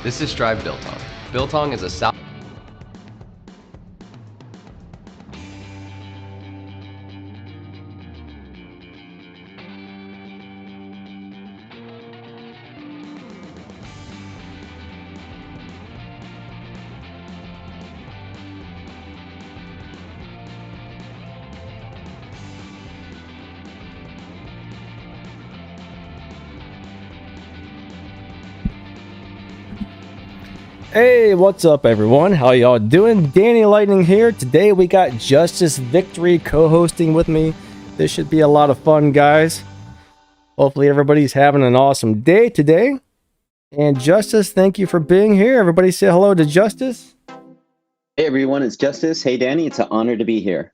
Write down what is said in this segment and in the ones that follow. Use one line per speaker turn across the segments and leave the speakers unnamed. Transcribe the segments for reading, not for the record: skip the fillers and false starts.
This is Strive Biltong. Biltong is a South
Hey, what's up everyone? How y'all doing? Danny Lightning here. Today we got Justice Victory co-hosting with me. This should be a lot of fun, guys. Hopefully everybody's having an awesome day today. And Justice, thank you for being here. Everybody say hello to Justice.
Hey everyone, it's Justice. Hey Danny, it's an honor to be here.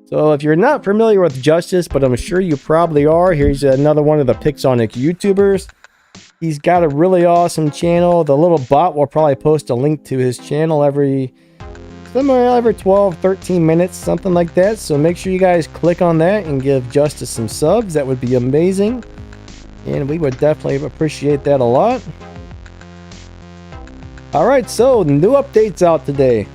So if you're not familiar with Justice, but I'm sure you probably are, here's another one of the Pixonic YouTubers. He's got a really awesome channel. The little bot will probably post a link to his channel every 12, 13 minutes, something like that. So make sure you guys click on that and give Justice some subs. That would be amazing. And we would definitely appreciate that a lot. All right, so new updates out today.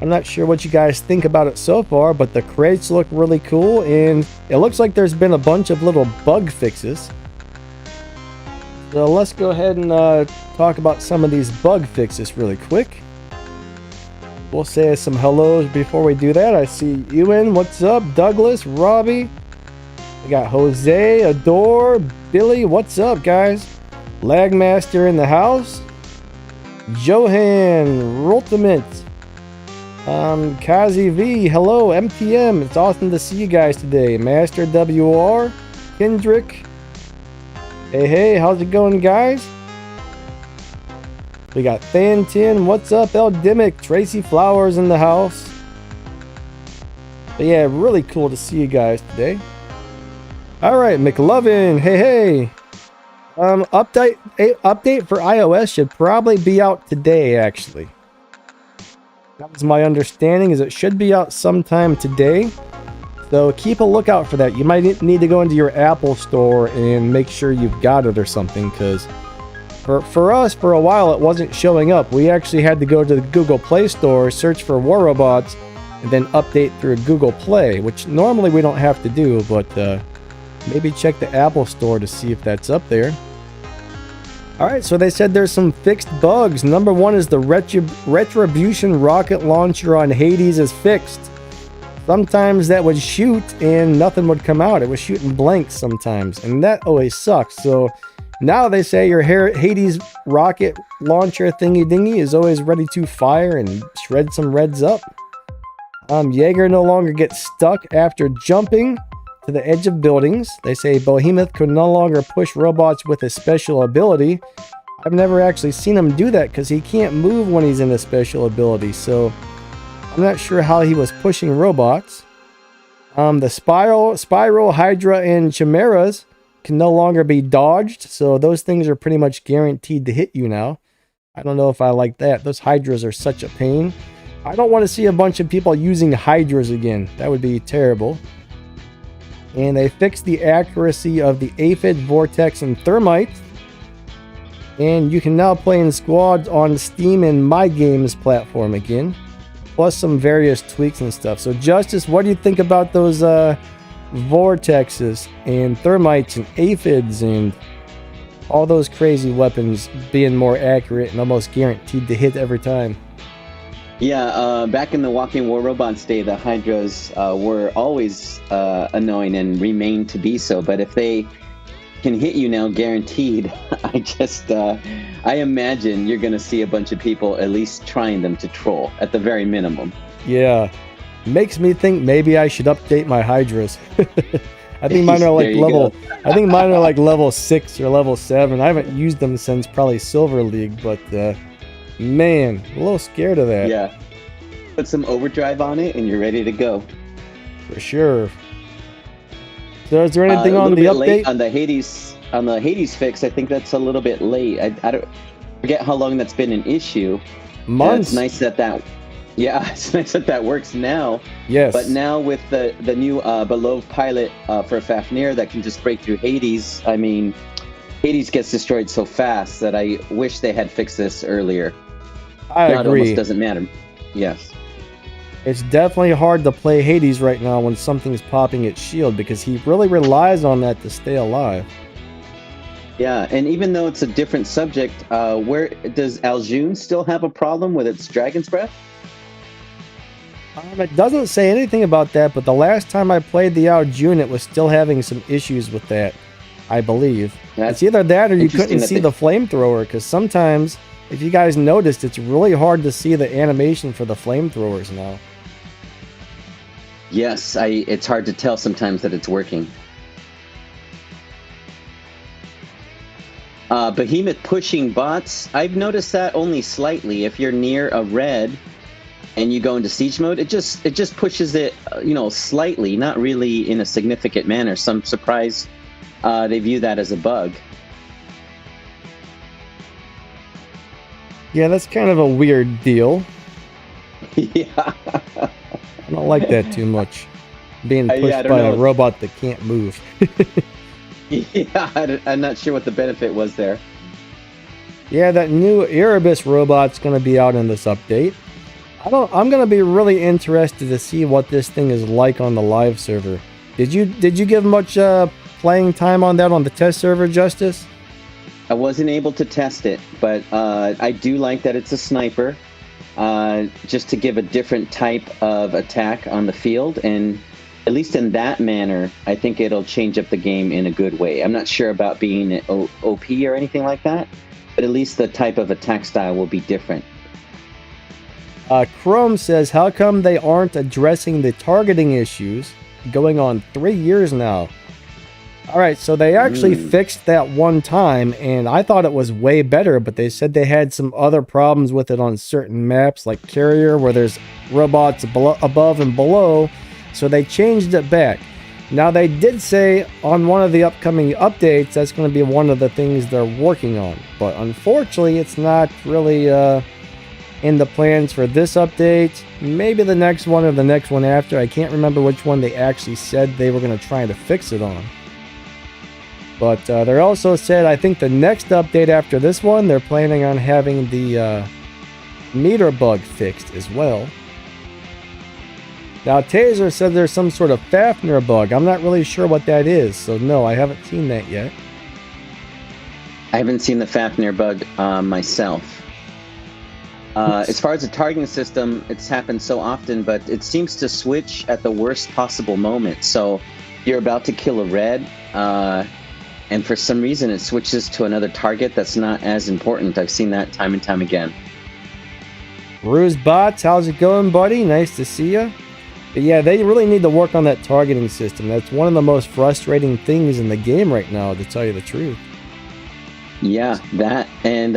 I'm not sure what you guys think about it so far, but the crates look really cool. And it looks like there's been a bunch of little bug fixes. So let's go ahead and talk about some of these bug fixes really quick. We'll say some hellos before we do that. I see Ewan, what's up? Douglas, Robbie. We got Jose, Adore, Billy, what's up, guys? Lagmaster in the house. Johan, Ultimate. Kazi V, hello, MTM. It's awesome to see you guys today. Master WR, Kendrick. Hey, how's it going, guys? We got Than10, what's up, Eldimic, Tracy Flowers in the house. But yeah, really cool to see you guys today. Alright, McLovin, hey. Update for iOS should probably be out today, actually. That was my understanding, is it should be out sometime today. So keep a lookout for that. You might need to go into your Apple store and make sure you've got it or something, because for us, for a while, it wasn't showing up. We actually had to go to the Google Play Store, search for War Robots, and then update through Google Play, which normally we don't have to do, but maybe check the Apple Store to see if that's up there. Alright, so they said there's some fixed bugs. Number one is the Retribution rocket launcher on Hades is fixed. Sometimes that would shoot and nothing would come out. It was shooting blanks sometimes, and that always sucks. So now they say your Hades rocket launcher thingy dingy is always ready to fire and shred some reds up. Jaeger no longer gets stuck after jumping to the edge of buildings. They say Behemoth could no longer push robots with a special ability. I've never actually seen him do that because he can't move when he's in a special ability, so I'm not sure how he was pushing robots. The Spiral, Hydra, and Chimeras can no longer be dodged, so those things are pretty much guaranteed to hit you now. I don't know if I like that. Those Hydras are such a pain. I don't want to see a bunch of people using Hydras again. That would be terrible. And they fixed the accuracy of the Aphid, Vortex, and Thermite. And you can now play in squads on Steam and My Games platform again. Plus some various tweaks and stuff. So Justice, what do you think about those Vortexes and Thermites and Aphids and all those crazy weapons being more accurate and almost guaranteed to hit every time?
Yeah, back in the Walking War Robots day, the Hydras were always annoying and remain to be so. But if they can hit you now, guaranteed, I imagine you're going to see a bunch of people at least trying them to troll, at the very minimum.
Yeah, makes me think maybe I should update my Hydras. I think mine are like level 6 or level 7. I haven't used them since probably Silver League, but man, a little scared of that.
Yeah, put some overdrive on it and you're ready to go.
For sure. So is there anything on the update?
On the Hades fix, I think that's a little bit late. I don't forget how long that's been an issue.
Months.
It's nice that it's nice that works now.
Yes.
But now with the new beloved pilot for Fafnir that can just break through Hades, I mean, Hades gets destroyed so fast that I wish they had fixed this earlier.
I
Now
agree.
It almost doesn't matter. Yes.
It's definitely hard to play Hades right now when something's popping its shield because he really relies on that to stay alive.
Yeah, and even though it's a different subject, where does Aljun still have a problem with its Dragon's Breath?
It doesn't say anything about that, but the last time I played the Aljun, it was still having some issues with that, I believe. It's either that or you couldn't see the flamethrower, because sometimes, if you guys noticed, it's really hard to see the animation for the flamethrowers now.
Yes, it's hard to tell sometimes that it's working. Behemoth pushing bots, I've noticed that only slightly. If you're near a red and you go into siege mode, it just pushes it, slightly, not really in a significant manner. So I'm surprised they view that as a bug.
Yeah, that's kind of a weird deal.
Yeah.
I don't like that too much. Being pushed by a robot that can't move.
Yeah, I'm not sure what the benefit was there.
Yeah, that new Erebus robot's going to be out in this update. I'm going to be really interested to see what this thing is like on the live server. Did you give much playing time on that on the test server, Justice?
I wasn't able to test it, but I do like that it's a sniper, just to give a different type of attack on the field, and at least in that manner, I think it'll change up the game in a good way. I'm not sure about being OP or anything like that, but at least the type of attack style will be different.
Chrome says, how come they aren't addressing the targeting issues going on 3 years now? Alright, so they actually fixed that one time, and I thought it was way better, but they said they had some other problems with it on certain maps, like Carrier, where there's robots above and below, so they changed it back. Now, they did say on one of the upcoming updates, that's going to be one of the things they're working on, but unfortunately, it's not really in the plans for this update. Maybe the next one or the next one after. I can't remember which one they actually said they were going to try to fix it on. But they also said, I think the next update after this one, they're planning on having the meter bug fixed as well. Now, Taser said there's some sort of Fafnir bug. I'm not really sure what that is, so no, I haven't seen that yet. I
haven't seen the Fafnir bug myself. As far as the targeting system, it's happened so often, but it seems to switch at the worst possible moment. So you're about to kill a red, and for some reason it switches to another target that's not as important. I've seen that time and time again.
Ruse Bots, how's it going, buddy? Nice to see you. But yeah, they really need to work on that targeting system. That's one of the most frustrating things in the game right now, to tell you the truth.
Yeah, that and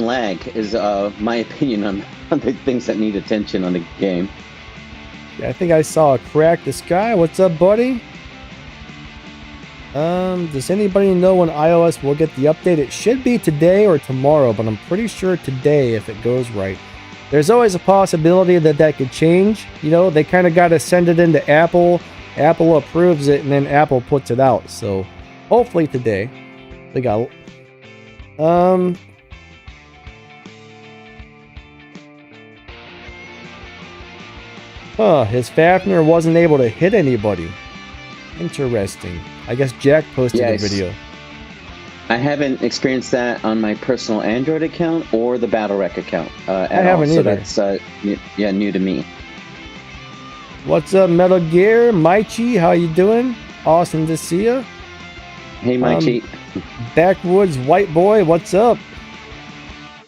lag is my opinion on the things that need attention on the game.
Yeah, I think I saw a Crack the Sky. What's up, buddy? Does anybody know when iOS will get the update? It should be today or tomorrow, but I'm pretty sure today if it goes right. There's always a possibility that that could change. You know, they kind of got to send it into Apple. Apple approves it, and then Apple puts it out. So, hopefully today. They got... his Fafnir wasn't able to hit anybody. Interesting. I guess Jack posted a video.
I haven't experienced that on my personal Android account or the BattleRec account at all.
I haven't either.
So that's new to me.
What's up, Metal Gear? Maichi, how you doing? Awesome to see you.
Hey, Maichi.
Backwoods White Boy, what's up?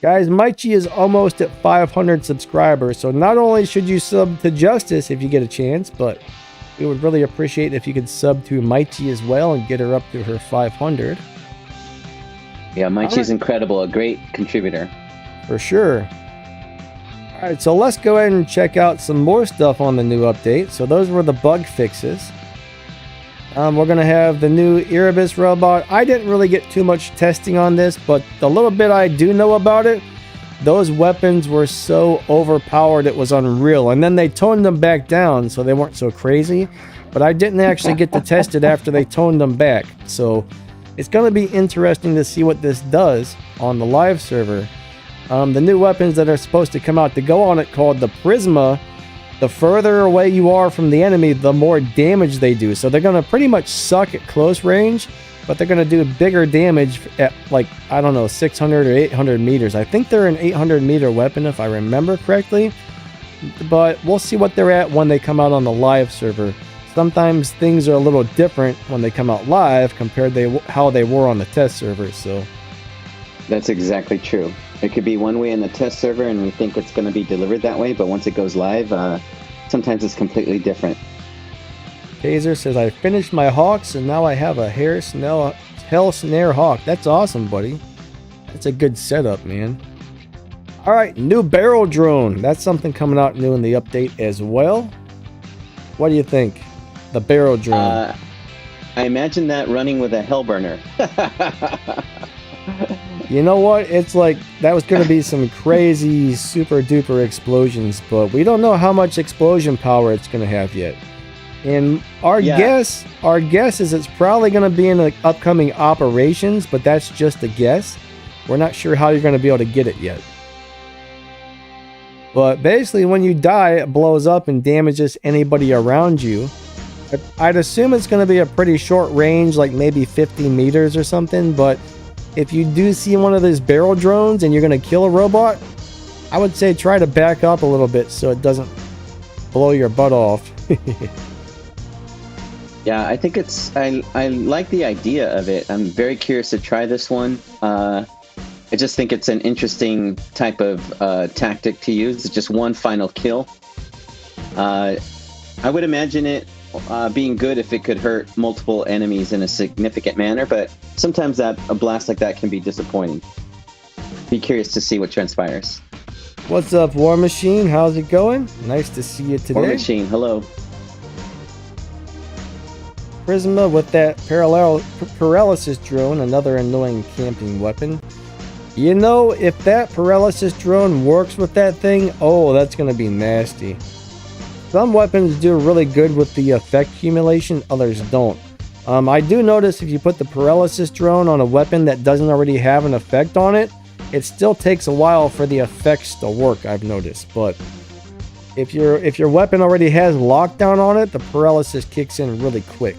Guys, Maichi is almost at 500 subscribers, so not only should you sub to Justice if you get a chance, but we would really appreciate if you could sub to Maichi as well and get her up to her 500.
Yeah, Maichi's incredible, a great contributor.
For sure. Alright, so let's go ahead and check out some more stuff on the new update. So those were the bug fixes. We're going to have the new Erebus robot. I didn't really get too much testing on this, but the little bit I do know about it, those weapons were so overpowered it was unreal. And then they toned them back down so they weren't so crazy. But I didn't actually get to test it after they toned them back. So it's going to be interesting to see what this does on the live server. The new weapons that are supposed to come out to go on it, called the Prisma, the further away you are from the enemy, the more damage they do. So they're going to pretty much suck at close range, but they're going to do bigger damage at, like, I don't know, 600 or 800 meters. I think they're an 800 meter weapon if I remember correctly, but we'll see what they're at when they come out on the live server. Sometimes things are a little different when they come out live compared to how they were on the test server. So
that's exactly true. It could be one way in the test server and we think it's going to be delivered that way, but once it goes live, sometimes it's completely different.
Taser says, I finished my hawks and now I have a hell snare hawk. That's awesome, buddy. That's a good setup, man. All right, new barrel drone. That's something coming out new in the update as well. What do you think? The barrel drone.
I imagine that running with a hell burner.
You know what? It's like that was going to be some crazy super duper explosions, but we don't know how much explosion power it's going to have yet. And our guess is it's probably going to be in the upcoming operations, but that's just a guess. We're not sure how you're going to be able to get it yet. But basically, when you die, it blows up and damages anybody around you. I'd assume it's going to be a pretty short range, like maybe 50 meters or something, but if you do see one of these barrel drones and you're going to kill a robot, I would say try to back up a little bit so it doesn't blow your butt off.
Yeah, I think I like the idea of it. I'm very curious to try this one. I just think it's an interesting type of tactic to use. It's just one final kill. I would imagine it being good if it could hurt multiple enemies in a significant manner, but sometimes a blast like that can be disappointing. Be curious to see what transpires.
What's up, War Machine? How's it going? Nice to see you today.
War Machine, hello.
Prisma with that paralysis drone, another annoying camping weapon. You know, if that paralysis drone works with that thing, oh, that's going to be nasty. Some weapons do really good with the effect accumulation, others don't. I do notice if you put the paralysis drone on a weapon that doesn't already have an effect on it, it still takes a while for the effects to work, I've noticed. But if your weapon already has lockdown on it, the paralysis kicks in really quick.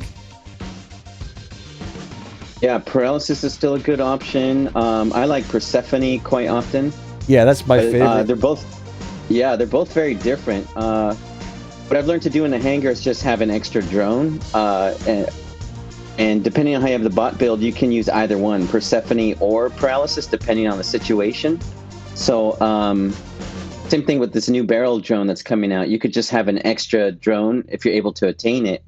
Yeah, paralysis is still a good option. I like Persephone quite often.
Yeah, that's my favorite.
They're both very different. What I've learned to do in the hangar is just have an extra drone. And depending on how you have the bot build, you can use either one, Persephone or Paralysis, depending on the situation. So same thing with this new barrel drone that's coming out. You could just have an extra drone if you're able to attain it,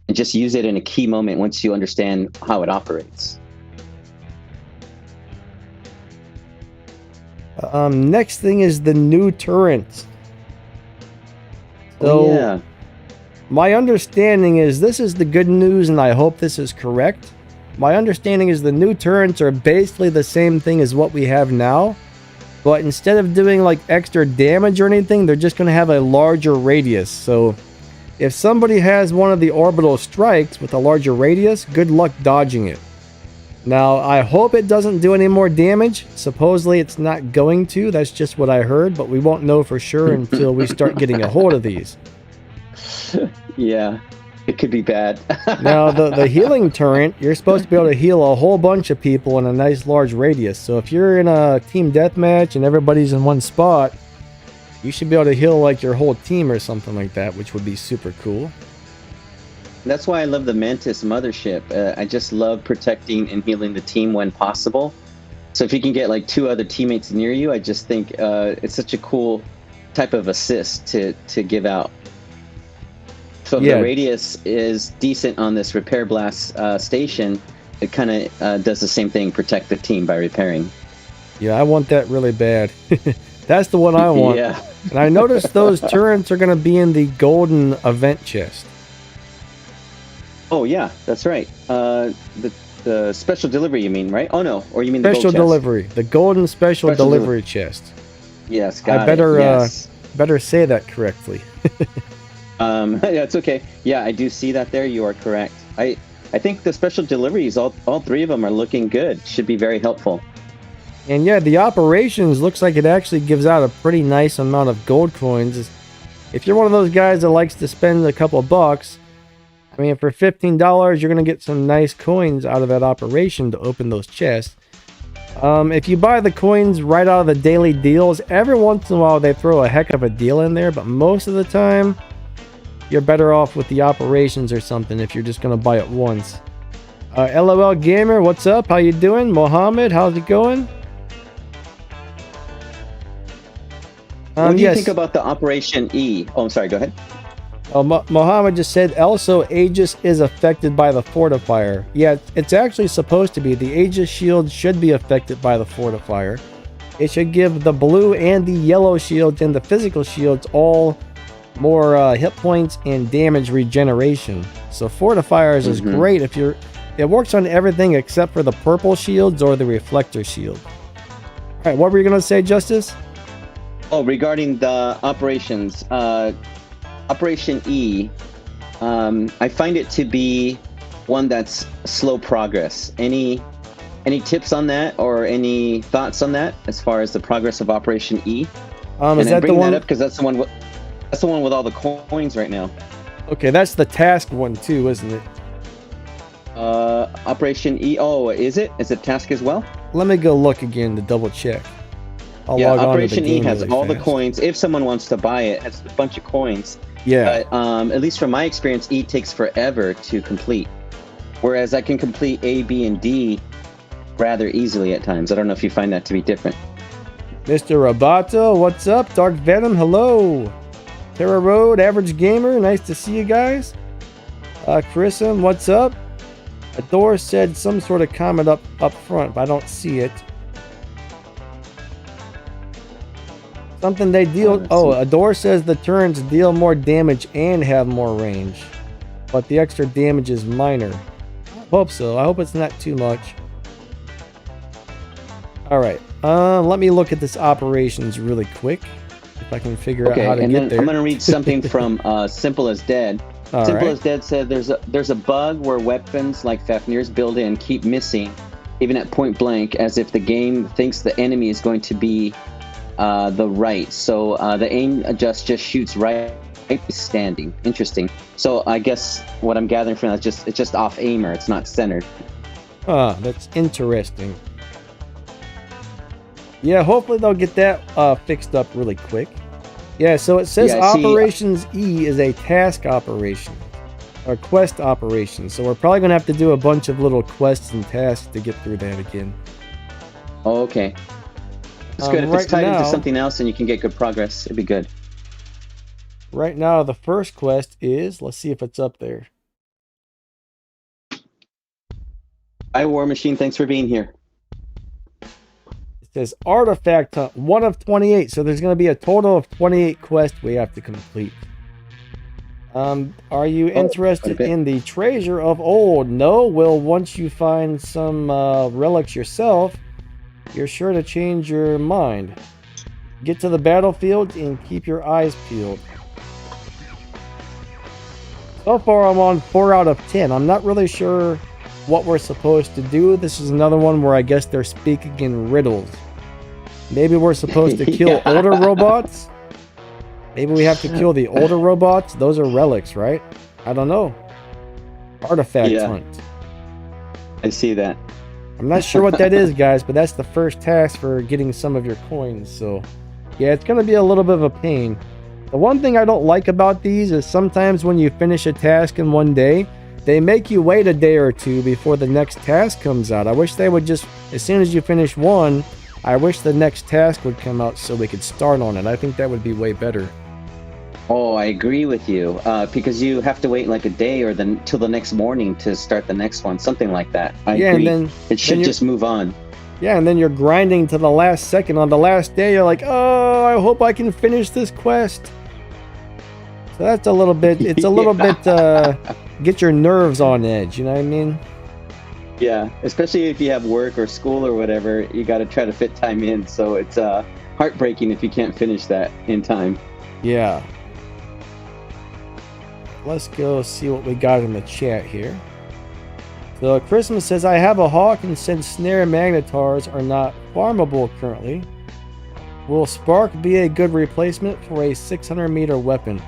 and just use it in a key moment once you understand how it operates.
Next thing is the new turret. So,
yeah.
My understanding is this is the good news, and I hope this is correct. My understanding is the new turrets are basically the same thing as what we have now, but instead of doing like extra damage or anything, they're just going to have a larger radius. So if somebody has one of the orbital strikes with a larger radius, good luck dodging it. Now, I hope it doesn't do any more damage. Supposedly it's not going to. That's just what I heard, but we won't know for sure until we start getting a hold of these.
Yeah, it could be bad.
Now, the healing turret, you're supposed to be able to heal a whole bunch of people in a nice large radius. So if you're in a team deathmatch and everybody's in one spot, you should be able to heal like your whole team or something like that, which would be super cool.
That's why I love the Mantis mothership. I just love protecting and healing the team when possible. So if you can get like 2 other teammates near you, I just think it's such a cool type of assist to give out. So if the radius is decent on this repair blast station, it kind of does the same thing, protect the team by repairing.
Yeah, I want that really bad. That's the one I want.
Yeah.
And I noticed those turrets are going to be in the golden event chest.
Oh, yeah, that's right. The special delivery, you mean, right? Oh, no. Or you mean the
special
gold
delivery. The golden special delivery chest.
Yes, got
I better,
it. Yes.
better say that correctly.
Yeah, it's okay. Yeah, I do see that there. You are correct. I think the special deliveries, all three of them are looking good. Should be very helpful.
And yeah, the operations looks like it actually gives out a pretty nice amount of gold coins. If you're one of those guys that likes to spend a couple of bucks, I mean, for $15, you're going to get some nice coins out of that operation to open those chests. If you buy the coins right out of the daily deals, every once in a while they throw a heck of a deal in there, but most of the time, you're better off with the operations or something if you're just going to buy it once. LOL Gamer, what's up? How you doing? Mohammed, how's it going?
What do you think about the Operation E? Oh, I'm sorry, go ahead.
Mohammed just said, also, Aegis is affected by the fortifier. Yeah, it's actually supposed to be. The Aegis shield should be affected by the fortifier. It should give the blue and the yellow shields and the physical shields all more hit points and damage regeneration. So fortifiers is great if you're... It works on everything except for the purple shields or the reflector shield. All right, what were you going to say, Justice?
Oh, regarding the operations, Operation E, I find it to be one that's slow progress. Any tips on that or any thoughts on that as far as the progress of Operation E?
Is that the one?
That up because that's the one with all the coins right now.
Okay, that's the task one too, isn't it?
Operation E. Oh, is it? Is it task as well?
Let me go look again to double check.
Yeah, Operation E has all the coins. If someone wants to buy it, it has a bunch of coins.
Yeah.
But at least from my experience, E takes forever to complete. Whereas I can complete A, B, and D rather easily at times. I don't know if you find that to be different.
Mr. Roboto, what's up? Dark Venom, hello. Terra Road, Average Gamer, nice to see you guys. Chrism, what's up? Adore said some sort of comment up front, but I don't see it. Something they deal... Oh, Adore says the turns deal more damage and have more range. But the extra damage is minor. I hope so. I hope it's not too much. Alright. Let me look at this operations really quick. If I can figure out how to get there.
I'm going to read something from Simple as Dead. Simple as Dead said there's a bug where weapons like Fafnir's build in keep missing, even at point blank, as if the game thinks the enemy is going to be the right. So the aim adjust just shoots right standing. Interesting. So I guess what I'm gathering from that is it's just off aimer. It's not centered.
That's interesting. Yeah, hopefully they'll get that fixed up really quick. Yeah, so it says Operations E is a task operation. Or quest operation. So we're probably going to have to do a bunch of little quests and tasks to get through that again.
Oh, okay. It's good. If it's tied into something else and you can get good progress, it'd be good.
Right now, the first quest is... Let's see if it's up there.
Hi, War Machine. Thanks for being here.
It says Artifact Hunt, 1 of 28. So there's going to be a total of 28 quests we have to complete. Are you interested in the Treasure of Old? No. Well, once you find some relics yourself, you're sure to change your mind. Get to the battlefield and keep your eyes peeled. So far, I'm on 4 out of 10. I'm not really sure what we're supposed to do. This is another one where I guess they're speaking in riddles. Maybe we're supposed to kill older robots? Maybe we have to kill the older robots? Those are relics, right? I don't know. Artifact hunt.
I see that.
I'm not sure what that is, guys, but that's the first task for getting some of your coins. So, yeah, it's going to be a little bit of a pain. The one thing I don't like about these is sometimes when you finish a task in one day, they make you wait a day or two before the next task comes out. I wish they would just, as soon as you finish one, I wish the next task would come out so we could start on it. I think that would be way better.
Oh, I agree with you. Because you have to wait like a day or till the next morning to start the next one. Something like that. I agree. And then, it should just move on.
Yeah, and then you're grinding to the last second. On the last day, you're like, oh, I hope I can finish this quest. So that's a little bit, it's a little bit, get your nerves on edge, you know what I mean?
Yeah, especially if you have work or school or whatever, you got to try to fit time in. So it's heartbreaking if you can't finish that in time.
Yeah. Let's go see what we got in the chat here. So Christmas says, I have a hawk, and since snare magnetars are not farmable currently, will Spark be a good replacement for a 600 meter weapon?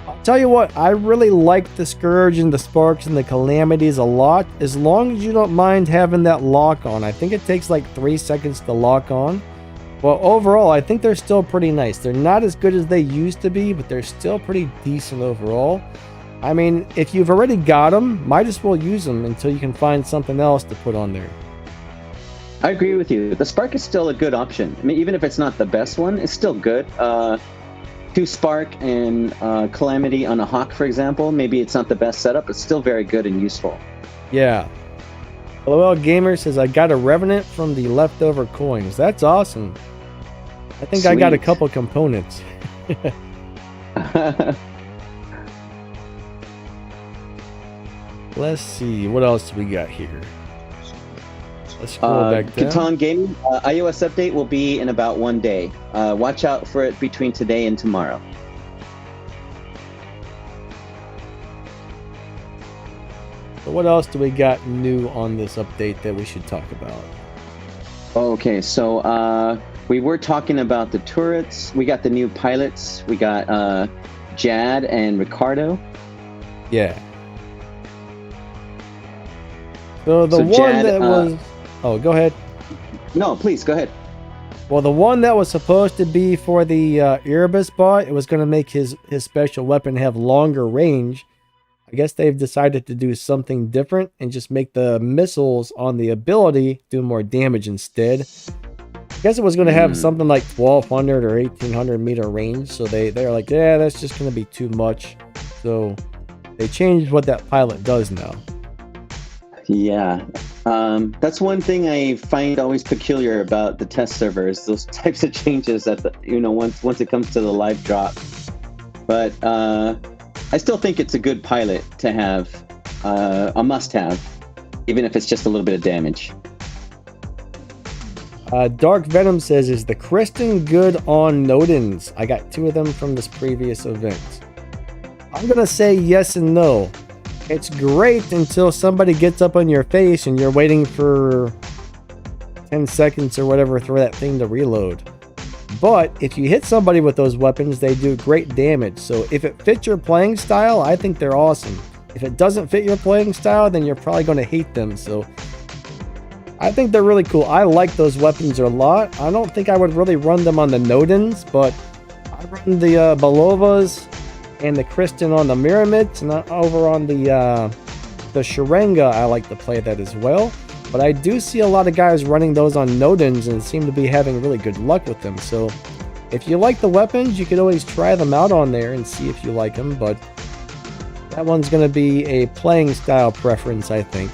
I'll tell you what, I really like the Scourge and the Sparks and the Calamities a lot, as long as you don't mind having that lock on. I think it takes like 3 seconds to lock on. But overall, I think they're still pretty nice. They're not as good as they used to be, but they're still pretty decent overall. I mean, if you've already got them, might as well use them until you can find something else to put on there.
I agree with you. The Spark is still a good option. I mean, even if it's not the best one, it's still good. 2 Spark and Calamity on a Hawk, for example, maybe it's not the best setup, but still very good and useful.
Yeah. LOL Gamer says, I got a Revenant from the leftover coins. That's awesome. I think I got a couple components. Let's see. What else do we got here? Let's scroll back down.
Catan Gaming, iOS update will be in about 1 day. Watch out for it between today and tomorrow.
So what else do we got new on this update that we should talk about?
Okay, so we were talking about the turrets. We got the new pilots. We got Jad and Ricardo.
Yeah. So the one
Jad,
that was... Oh, go ahead.
No, please, go ahead.
Well, the one that was supposed to be for the Erebus bot, it was going to make his special weapon have longer range. I guess they've decided to do something different and just make the missiles on the ability do more damage instead. I guess it was going to have something like 1200 or 1800 meter range. So they're like, yeah, that's just going to be too much. So they changed what that pilot does now.
Yeah. That's one thing I find always peculiar about the test servers, those types of changes at the, once it comes to the live drop. But I still think it's a good pilot to have, a must-have, even if it's just a little bit of damage.
Dark Venom says, is the Kristen good on Nodens? I got 2 of them from this previous event. I'm going to say yes and no. It's great until somebody gets up on your face and you're waiting for 10 seconds or whatever for that thing to reload. But if you hit somebody with those weapons, they do great damage. So if it fits your playing style, I think they're awesome. If it doesn't fit your playing style, then you're probably going to hate them. So I think they're really cool. I like those weapons a lot. I don't think I would really run them on the Nodens, but I run the Belovas and the Kristen on the Miramids, and over on the Sharenga, I like to play that as well. But I do see a lot of guys running those on Nodens and seem to be having really good luck with them. So if you like the weapons, you could always try them out on there and see if you like them. But that one's going to be a playing style preference, I think.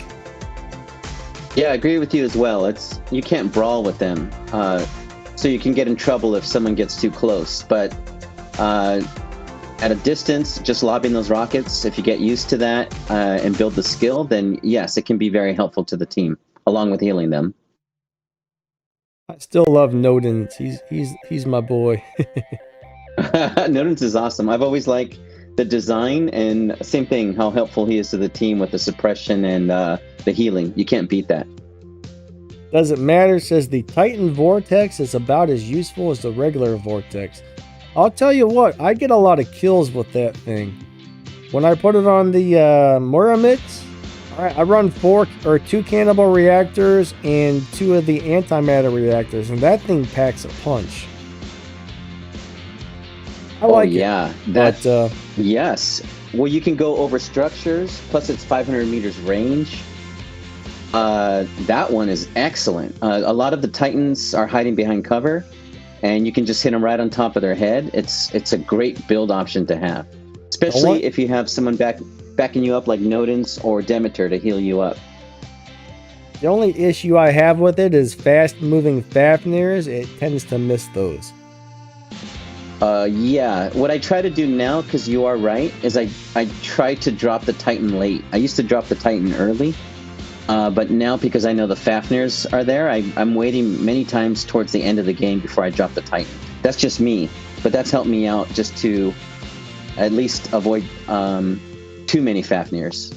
Yeah, I agree with you as well. You can't brawl with them, so you can get in trouble if someone gets too close. But at a distance, just lobbing those rockets, if you get used to that and build the skill, then yes, it can be very helpful to the team, along with healing them.
I still love Nodens. He's my boy.
Nodens is awesome. I've always liked the design, and same thing, how helpful he is to the team with the suppression and the healing. You can't beat that.
Doesn't matter, says the Titan Vortex is about as useful as the regular Vortex. I'll tell you what, I get a lot of kills with that thing. When I put it on the Miramids, I run 2 cannibal reactors and 2 of the antimatter reactors, and that thing packs a punch. I like it.
Yes. Well, you can go over structures, plus it's 500 meters range. That one is excellent. A lot of the Titans are hiding behind cover, and you can just hit them right on top of their head. It's a great build option to have, especially if you have someone backing you up like Nodens or Demeter to heal you up.
The only issue I have with it is fast-moving Fafnirs. It tends to miss those.
Yeah. What I try to do now, because you are right, is I try to drop the Titan late. I used to drop the Titan early. But now, because I know the Fafnirs are there, I'm waiting many times towards the end of the game before I drop the Titan. That's just me, but that's helped me out just to at least avoid too many Fafnirs.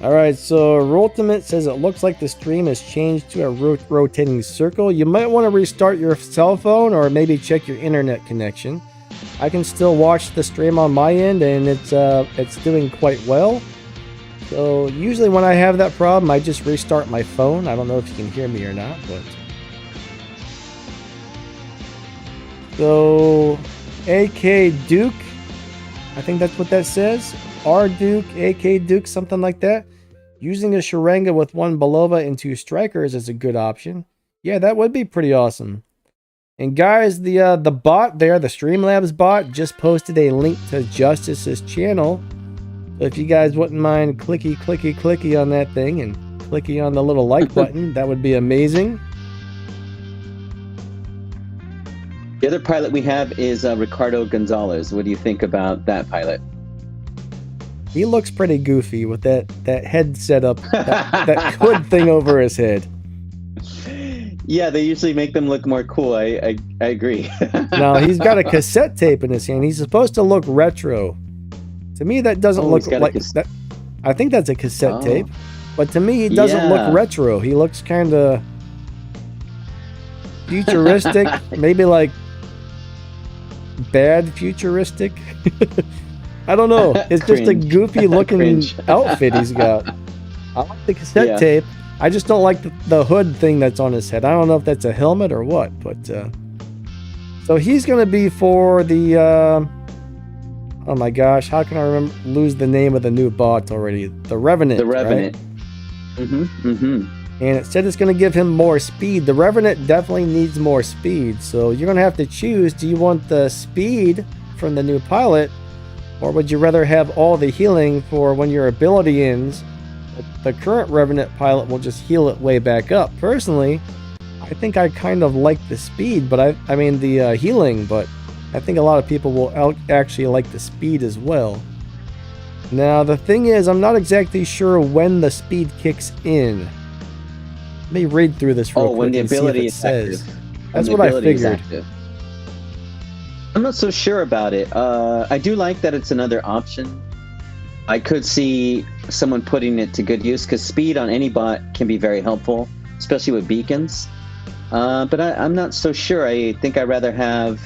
All right, so Roltimate says it looks like the stream has changed to a rotating circle. You might want to restart your cell phone or maybe check your internet connection. I can still watch the stream on my end, and it's doing quite well. So usually when I have that problem, I just restart my phone. I don't know if you can hear me or not, but so AK Duke, I think that's what that says. R Duke, AK Duke, something like that. Using a Sharenga with 1 Belova and 2 Strikers is a good option. Yeah, that would be pretty awesome. And guys, the bot there, the Streamlabs bot, just posted a link to Justice's channel. So if you guys wouldn't mind clicky on that thing and clicky on the little like button, that would be amazing.
The other pilot we have is Ricardo Gonzalez. What do you think about that pilot?
He looks pretty goofy with that head setup, that hood thing over his head.
Yeah, they usually make them look more cool. I agree.
Now, he's got a cassette tape in his hand. He's supposed to look retro. To me, that doesn't look like that. I think that's a cassette tape. But to me, he doesn't look retro. He looks kind of futuristic, maybe like bad futuristic. I don't know. It's just a goofy looking outfit he's got. I like the cassette tape. I just don't like the hood thing that's on his head. I don't know if that's a helmet or what, but so he's going to be for the oh my gosh, how can I lose the name of the new bot already? The Revenant. The Revenant. Right? And it said it's going to give him more speed. The Revenant definitely needs more speed. So you're going to have to choose, do you want the speed from the new pilot, or would you rather have all the healing for when your ability ends? The current Revenant pilot will just heal it way back up. Personally, I think I kind of like the speed, but I mean the healing, but I think a lot of people will actually like the speed as well. Now, the thing is, I'm not exactly sure when the speed kicks in. Let me read through this real quick
when the
and see if
ability
it
is
says.
active.
That's what I figured.
I'm not so sure about it. I do like that it's another option. I could see someone putting it to good use because speed on any bot can be very helpful, especially with beacons. But I'm not so sure. I think I'd rather have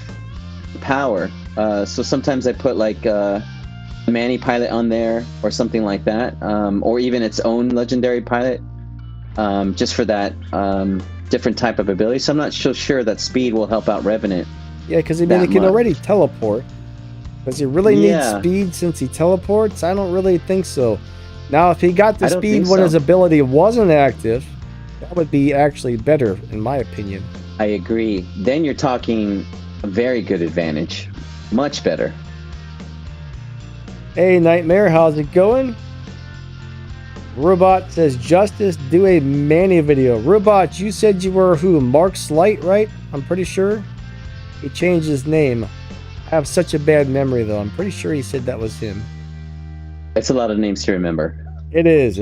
power. So sometimes I put like a Manny pilot on there or something like that, or even its own legendary pilot, just for that different type of ability. So I'm not so sure that speed will help out Revenant.
Yeah, because I mean, he can already teleport. Does he really need speed since he teleports? I don't really think so. Now, if he got the speed when his ability wasn't active, that would be actually better, in my opinion.
I agree. Then you're talking a very good advantage. Much better.
Hey, Nightmare, how's it going? Robot says, Justice, do a Manny video. Robot, you said you were who? Mark Slight, right? I'm pretty sure. He changed his name. I have such a bad memory, though. I'm pretty sure he said that was him.
It's a lot of names to remember.
It is.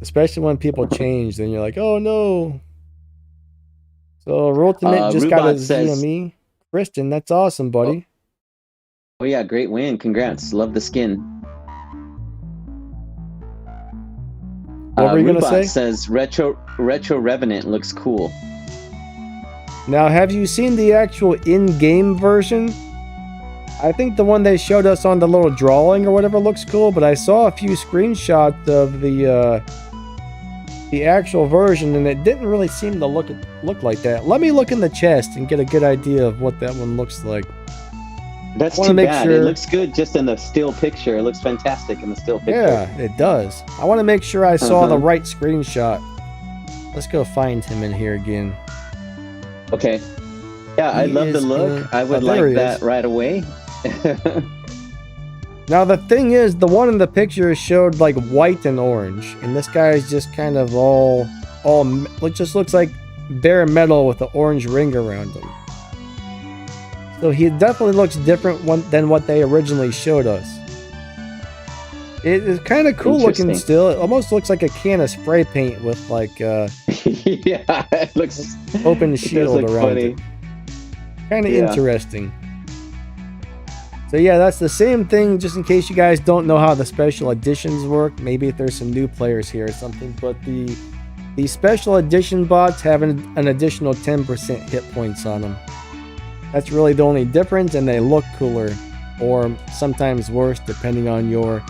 Especially when people change, then you're like, oh no. So, Roltimate just got a ZME. Kristen, that's awesome, buddy.
Oh yeah, great win. Congrats. Love the skin.
What were you going to say?
Says retro Revenant looks cool.
Now, have you seen the actual in-game version? I think the one they showed us on the little drawing or whatever looks cool, but I saw a few screenshots of the actual version, and it didn't really seem to look like that. Let me look in the chest and get a good idea of what that one looks like.
That's too bad. It looks good just in the still picture. It looks fantastic in the still picture.
Yeah, it does. I want to make sure I saw the right screenshot. Let's go find him in here again.
Okay. Yeah, I love the look. I would like that right away.
Now the thing is, the one in the picture showed like white and orange, and this guy is just kind of all it just looks like bare metal with the orange ring around him. So he definitely looks different than what they originally showed us. It is kind of cool looking still. It almost looks like a can of spray paint with like
yeah, it looks
open shield around it. Kind of interesting. So yeah, that's the same thing, just in case you guys don't know how the special editions work. Maybe if there's some new players here or something, but the special edition bots have an additional 10% hit points on them. That's really the only difference, and they look cooler, or sometimes worse, depending on your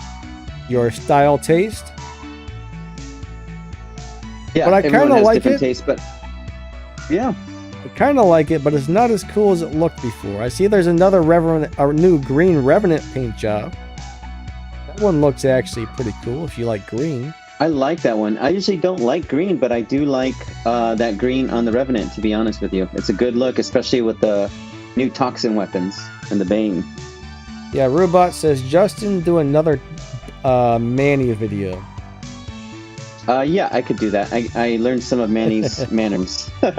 style taste.
Yeah,
but I kind of like it.
Taste, but yeah,
I kind of like it, but it's not as cool as it looked before. I see there's another new green Revenant paint job. That one looks actually pretty cool if you like green.
I like that one. I usually don't like green, but I do like that green on the Revenant, to be honest with you. It's a good look, especially with the new toxin weapons and the Bane.
Yeah, Robot says, Justin, do another Manny video.
Yeah, I could do that. I learned some of Manny's manners. It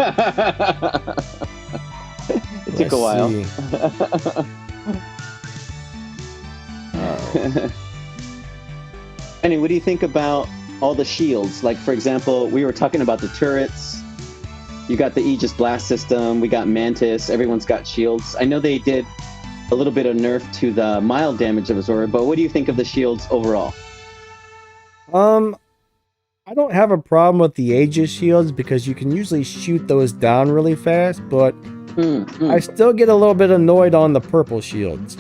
took a while. Anyway, what do you think about all the shields? Like, for example, we were talking about the turrets. You got the Aegis Blast System. We got Mantis. Everyone's got shields. I know they did a little bit of nerf to the mild damage absorber, but what do you think of the shields overall?
I don't have a problem with the Aegis shields because you can usually shoot those down really fast, but I still get a little bit annoyed on the purple shields.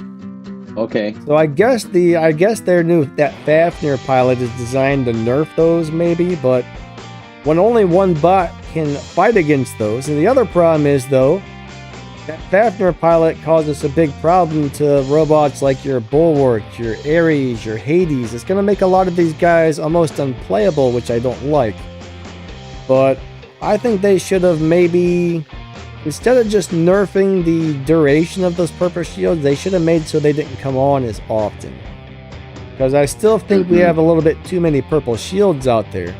Okay.
So I guess their new Fafnir pilot is designed to nerf those maybe, but when only one bot can fight against those, and the other problem is though, that Fafnir pilot causes a big problem to robots like your Bulwark, your Ares, your Hades. It's going to make a lot of these guys almost unplayable, which I don't like. But I think they should have maybe, instead of just nerfing the duration of those purple shields, they should have made so they didn't come on as often. Because I still think we have a little bit too many purple shields out there.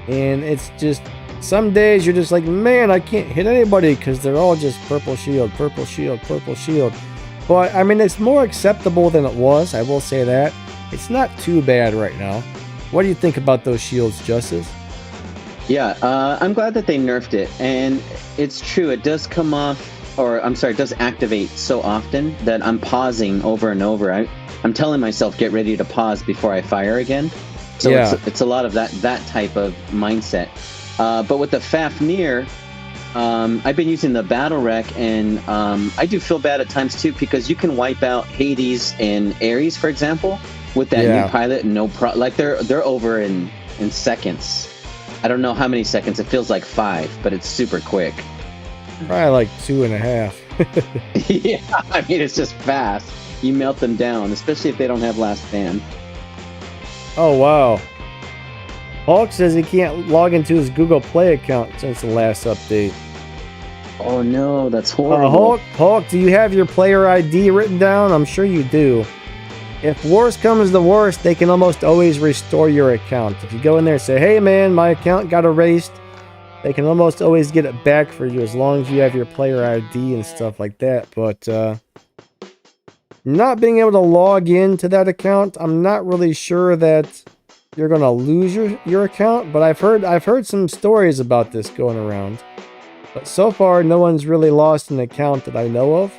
And it's just, some days you're just like, man, I can't hit anybody because they're all just purple shield, purple shield, purple shield. But, I mean, it's more acceptable than it was, I will say that. It's not too bad right now. What do you think about those shields, Justice?
Yeah, I'm glad that they nerfed it. And it's true, it does come off, or I'm sorry, it does activate so often that I'm pausing over and over. I'm telling myself, get ready to pause before I fire again. So yeah. It's a lot of that type of mindset. But with the Fafnir, I've been using the Battle Wreck, and I do feel bad at times too, because you can wipe out Hades and Ares, for example, with that new pilot, and like they're over in seconds. I don't know how many seconds. It feels like 5, but it's super quick.
Probably like 2.5.
Yeah, I mean, it's just fast. You melt them down, especially if they don't have last stand.
Oh, wow. Hulk says he can't log into his Google Play account since the last update.
Oh no, that's horrible.
Hulk, do you have your player ID written down? I'm sure you do. If worst comes to worst, they can almost always restore your account. If you go in there and say, hey man, my account got erased, they can almost always get it back for you as long as you have your player ID and stuff like that. But not being able to log into that account, I'm not really sure that you're gonna lose your account, but I've heard some stories about this going around. But so far, no one's really lost an account that I know of.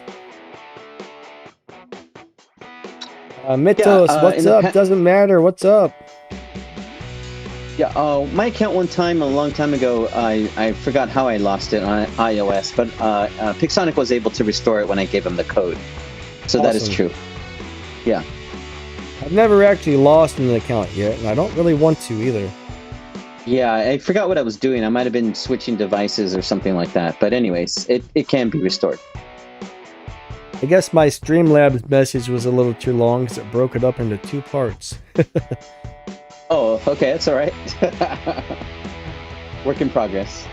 Mythos, what's up? Doesn't matter. What's up?
Yeah, my account one time, a long time ago, I forgot how I lost it on iOS, but Pixonic was able to restore it when I gave him the code. So awesome. That is true. Yeah.
I've never actually lost an account yet, and I don't really want to either.
Yeah, I forgot what I was doing. I might have been switching devices or something like that. But anyways, it can be restored.
I guess my Streamlabs message was a little too long because it broke it up into 2 parts.
Oh, okay, that's all right. Work in progress.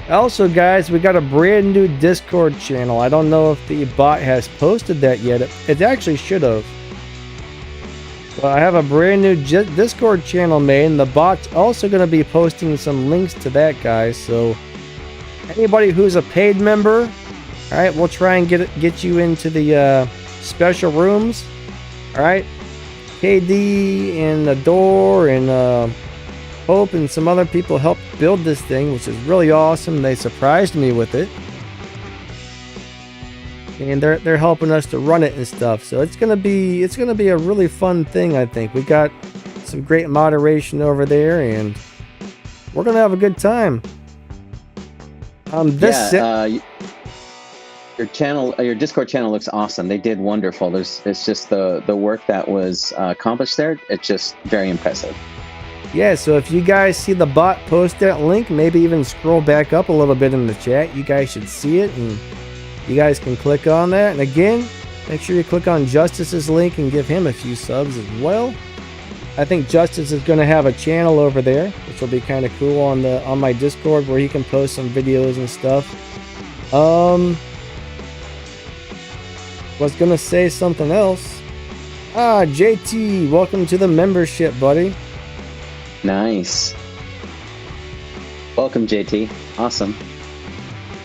Also, guys, we got a brand new Discord channel. I don't know if the bot has posted that yet. It actually should have. Well, I have a brand new Discord channel made, and the bot's also going to be posting some links to that, guys. So, anybody who's a paid member, all right, we'll try and get you into the special rooms. All right, KD and Adore and Hope and some other people helped build this thing, which is really awesome. They surprised me with it. and they're helping us to run it and stuff. So it's gonna be a really fun thing. I think we got some great moderation over there, and we're gonna have a good time.
Your channel, your Discord channel looks awesome. They did wonderful. It's just the work that was accomplished there. It's just very impressive.
Yeah, so if you guys see the bot post that link, maybe even scroll back up a little bit in the chat. You guys should see it, and you guys can click on that. And again, make sure you click on Justice's link and give him a few subs as well. I think Justice is going to have a channel over there, which will be kind of cool on my Discord, where he can post some videos and stuff. Was going to say something else. JT, welcome to the membership, buddy.
Nice. Welcome, JT. Awesome.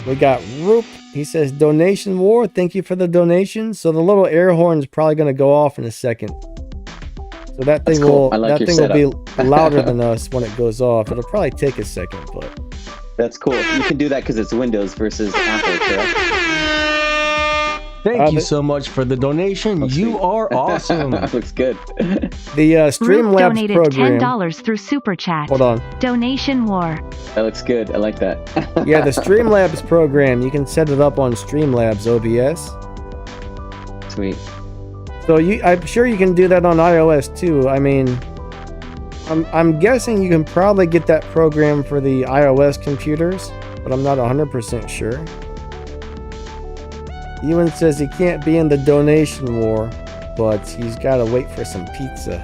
We got Roop. He says, donation war. Thank you for the donation. So the little air horn is probably going to go off in a second. So that thing will be louder than us when it goes off. It'll probably take a second, but
that's cool. You can do that because it's Windows versus Apple, correct?
Thank you so much for the donation. You are awesome.
That looks good.
The Streamlabs
donated
program.
$10 through Super Chat.
Hold on.
Donation war.
That looks good. I like that.
Yeah, the Streamlabs program. You can set it up on Streamlabs OBS.
Sweet.
So I'm sure you can do that on iOS too. I mean, I'm guessing you can probably get that program for the iOS computers, but I'm not 100% sure. Ewan says he can't be in the donation war, but he's got to wait for some pizza.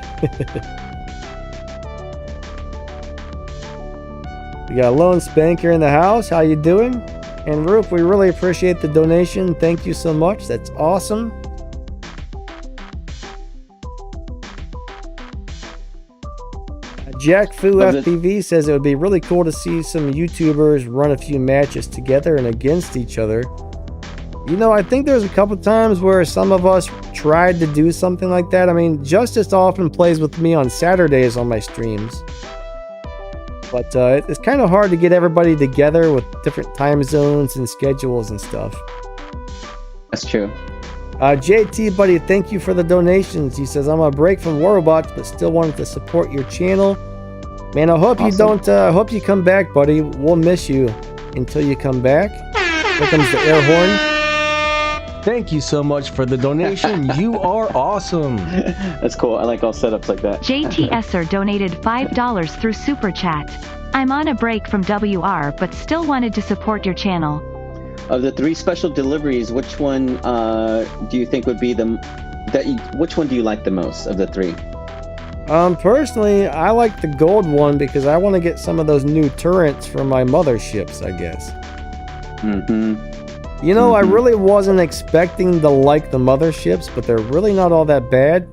We got Lone Spanker in the house. How you doing? And Roop, we really appreciate the donation. Thank you so much. That's awesome. Jack Fu FPV says it would be really cool to see some YouTubers run a few matches together and against each other. You know, I think there's a couple times where some of us tried to do something like that. I mean, Justice often plays with me on Saturdays on my streams. But it's kind of hard to get everybody together with different time zones and schedules and stuff.
That's true.
JT, buddy, thank you for the donations. He says, I'm on a break from War Robots, but still wanted to support your channel. Man, I hope you don't, hope you come back, buddy. We'll miss you until you come back. Here comes the air horn.
Thank you so much for the donation. You are awesome.
That's cool. I like all setups like that.
JTSer donated $5 through Super Chat. I'm on a break from WR, but still wanted to support your channel.
Of the 3 special deliveries, which one do you think would be which one do you like the most of the 3?
Personally, I like the gold one because I want to get some of those new turrets for my motherships, I guess. You know, I really wasn't expecting to like the motherships, but they're really not all that bad.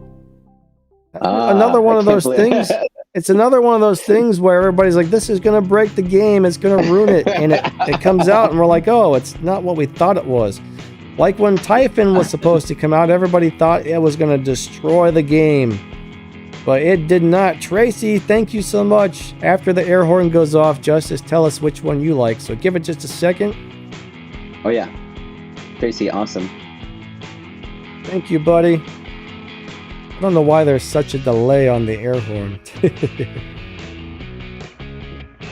Another one of those things. It's another one of those things where everybody's like, this is going to break the game. It's going to ruin it. And it comes out and we're like, oh, it's not what we thought it was. Like when Typhon was supposed to come out, everybody thought it was going to destroy the game. But it did not. Tracy, thank you so much. After the air horn goes off, Justice, tell us which one you like. So give it just a second.
Oh, yeah. Tracy, awesome.
Thank you, buddy. I don't know why there's such a delay on the air horn.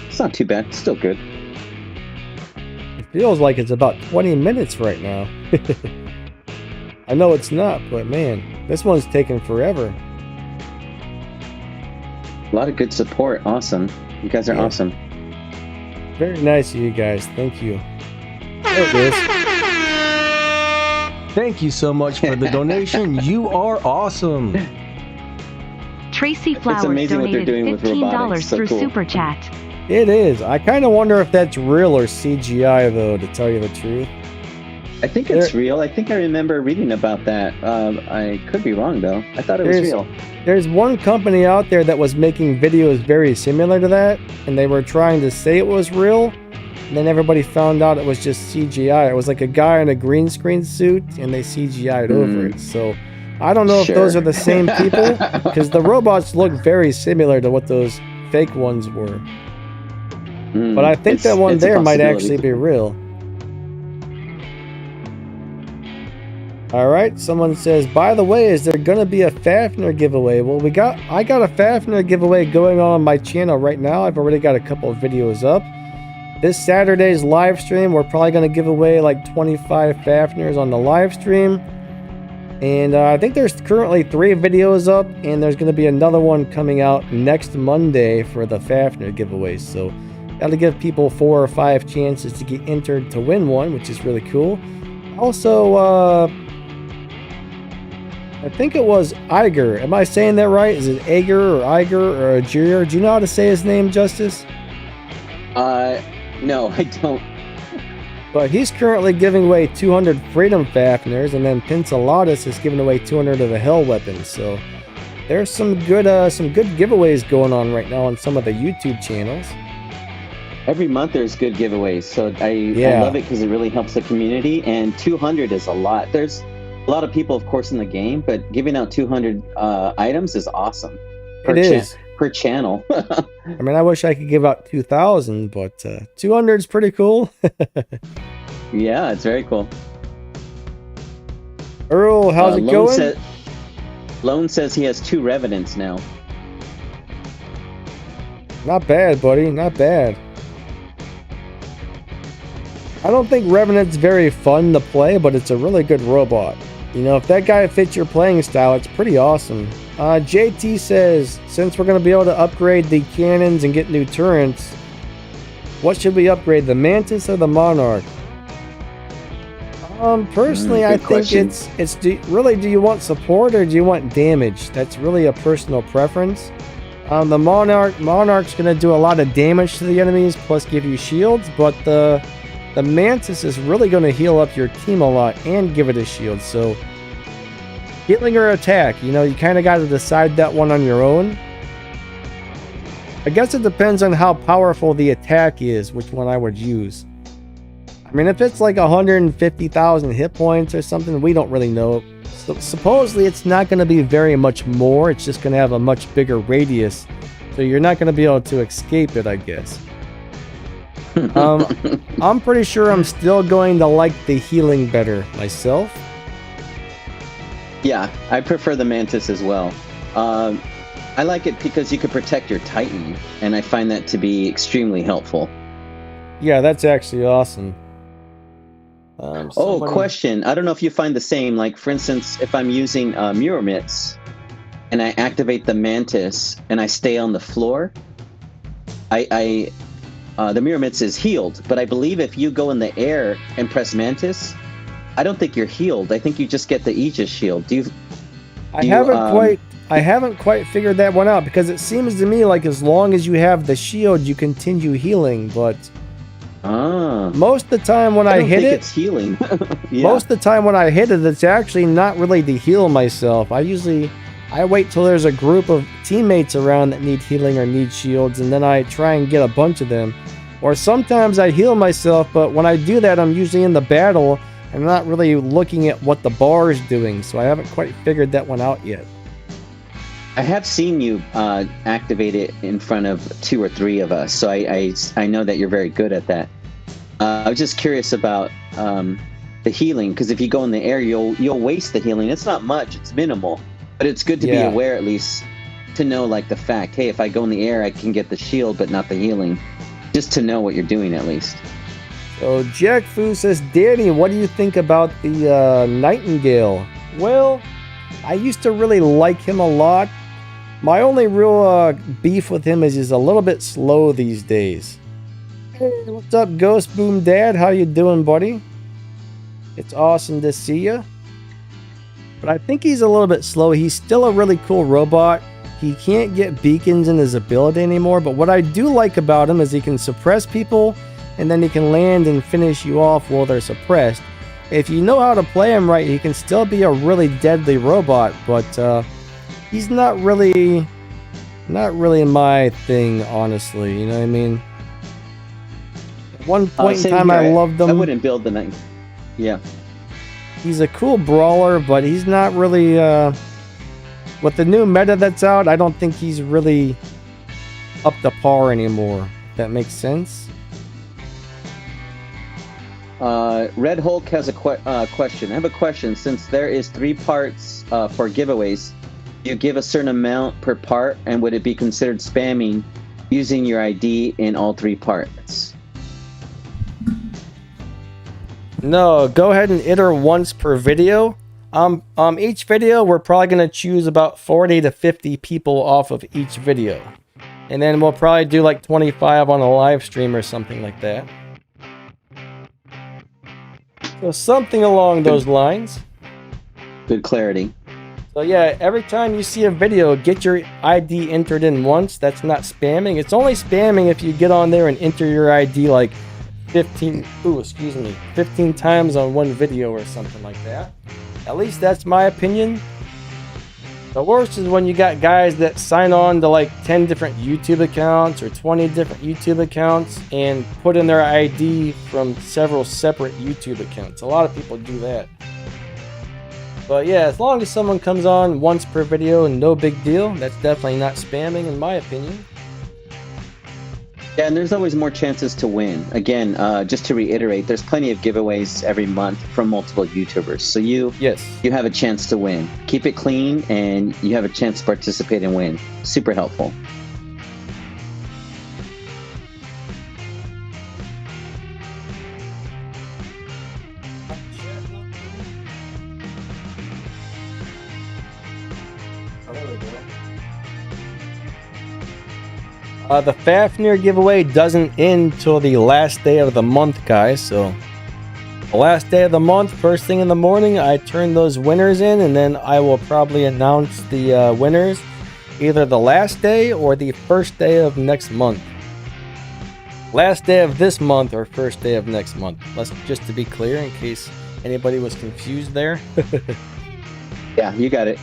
It's not too bad. It's still good.
It feels like it's about 20 minutes right now. I know it's not, but man, this one's taking forever.
A lot of good support. Awesome. You guys are awesome.
Very nice of you guys. Thank you. There it is.
Thank you so much for the donation. You are awesome.
Tracy Flowers donated $15 through Super Chat.
It is. I kind of wonder if that's real or CGI, though, to tell you the truth.
I think it's real. I think I remember reading about that. I could be wrong, though. I thought it was real.
There's one company out there that was making videos very similar to that, and they were trying to say it was real. And then everybody found out it was just CGI. It was like a guy in a green screen suit, and they CGI'd over it. So I don't know if those are the same people, because the robots look very similar to what those fake ones were. But I think that one there might actually be real. All right. Someone says, by the way, is there going to be a Fafnir giveaway? Well, I got a Fafnir giveaway going on my channel right now. I've already got a couple of videos up. This Saturday's live stream, we're probably going to give away like 25 Fafnirs on the live stream. And I think there's currently 3 videos up, and there's going to be another one coming out next Monday for the Fafnir giveaway. So, got to give people 4 or 5 chances to get entered to win one, which is really cool. Also, I think it was Iger. Am I saying that right? Is it Ager or Iger or Ager? Do you know how to say his name, Justice?
No, I don't.
But he's currently giving away 200 Freedom Fafners, and then Pincelatus is giving away 200 of the Hell Weapons. So there's some good giveaways going on right now on some of the YouTube channels.
Every month there's good giveaways, so I love it because it really helps the community. And 200 is a lot. There's a lot of people, of course, in the game, but giving out 200 items is awesome. Per channel.
I mean, I wish I could give out 2,000, but 200 is pretty cool.
Yeah, it's very cool.
Earl, how's it going?
Lone says he has 2 Revenants now.
Not bad, buddy. Not bad. I don't think Revenant's very fun to play, but it's a really good robot. You know, if that guy fits your playing style, it's pretty awesome. JT says, since we're going to be able to upgrade the cannons and get new turrets, what should we upgrade, the Mantis or the Monarch? Personally, I think it's do you want support or do you want damage? That's really a personal preference. The Monarch's going to do a lot of damage to the enemies, plus give you shields, but the Mantis is really going to heal up your team a lot and give it a shield. So healing or attack, you know, you kind of got to decide that one on your own. I guess it depends on how powerful the attack is, which one I would use. I mean, if it's like 150,000 hit points or something, we don't really know. So supposedly it's not going to be very much more. It's just going to have a much bigger radius. So you're not going to be able to escape it, I guess. I'm pretty sure I'm still going to like the healing better myself.
Yeah, I prefer the Mantis as well. I like it because you can protect your Titan, and I find that to be extremely helpful.
Yeah, that's actually awesome.
Question. I don't know if you find the same. Like, for instance, if I'm using Muromits, and I activate the Mantis, and I stay on the floor, the Muromits is healed, but I believe if you go in the air and press Mantis, I don't think you're healed. I think you just get the Aegis shield. I
haven't quite figured that one out, because it seems to me like as long as you have the shield, you continue healing, but most of the time when I hit it,
it's healing. Yeah.
Most of the time when I hit it, it's actually not really to heal myself. I wait till there's a group of teammates around that need healing or need shields, and then I try and get a bunch of them. Or sometimes I heal myself, but when I do that, I'm usually in the battle and not really looking at what the bar is doing, so I haven't quite figured that one out yet.
I have seen you activate it in front of 2 or 3 of us, so I know that you're very good at that. I was just curious about the healing, because if you go in the air, you'll waste the healing. It's not much, it's minimal, but it's good to be aware, at least to know, like, the fact, hey, if I go in the air, I can get the shield but not the healing, just to know what you're doing at least.
So Jack Fu says, Danny, what do you think about the Nightingale? Well, I used to really like him a lot. My only real beef with him is he's a little bit slow these days. Hey, what's up, Ghost Boom Dad? How you doing, buddy? It's awesome to see you. But I think he's a little bit slow. He's still a really cool robot. He can't get beacons in his ability anymore, but what I do like about him is he can suppress people, and then he can land and finish you off while they're suppressed. If you know how to play him right, he can still be a really deadly robot, but he's not really my thing, honestly. You know what I mean? At one point in time, I loved him.
I wouldn't build the Night. Yeah.
He's a cool brawler, but he's not really... with the new meta that's out, I don't think he's really up to par anymore. If that makes sense.
Red Hulk has a question. I have a question. Since there is 3 parts for giveaways, do you give a certain amount per part, and would it be considered spamming using your ID in all 3 parts?
No, go ahead and enter once per video. Each video, we're probably going to choose about 40 to 50 people off of each video. And then we'll probably do like 25 on a live stream or something like that. So something along those lines.
Good clarity.
So yeah, every time you see a video, get your ID entered in once. That's not spamming. It's only spamming if you get on there and enter your ID like 15 times on one video or something like that. At least that's my opinion. The worst is when you got guys that sign on to like 10 different YouTube accounts or 20 different YouTube accounts and put in their ID from several separate YouTube accounts. A lot of people do that. But yeah, as long as someone comes on once per video and no big deal, that's definitely not spamming in my opinion.
Yeah, and there's always more chances to win. Again, just to reiterate, there's plenty of giveaways every month from multiple YouTubers. So you have a chance to win. Keep it clean, and you have a chance to participate and win. Super helpful.
The Fafnir giveaway doesn't end till the last day of the month, guys. So the last day of the month, first thing in the morning, I turn those winners in, and then I will probably announce the winners either the last day or the first day of next month. Last day of this month or first day of next month. Let's just to be clear in case anybody was confused there.
Yeah, you got it.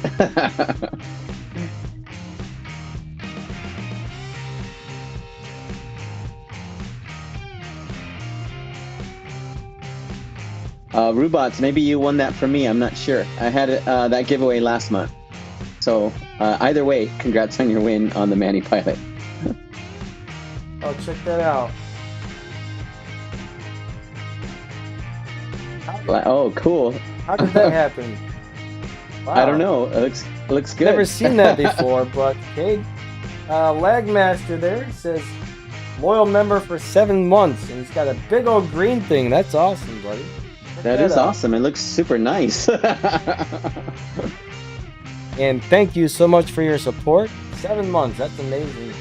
Rubots, maybe you won that from me. I'm not sure. I had that giveaway last month. So either way, congrats on your win on the Manny Pilot.
Oh, check that out.
Oh, cool.
How did that happen? Wow.
I don't know. It looks good.
Never seen that before, but hey, Lagmaster there says loyal member for 7 months, and he's got a big old green thing. That's awesome, buddy.
That is awesome. It looks super nice.
And thank you so much for your support. 7 months. That's amazing.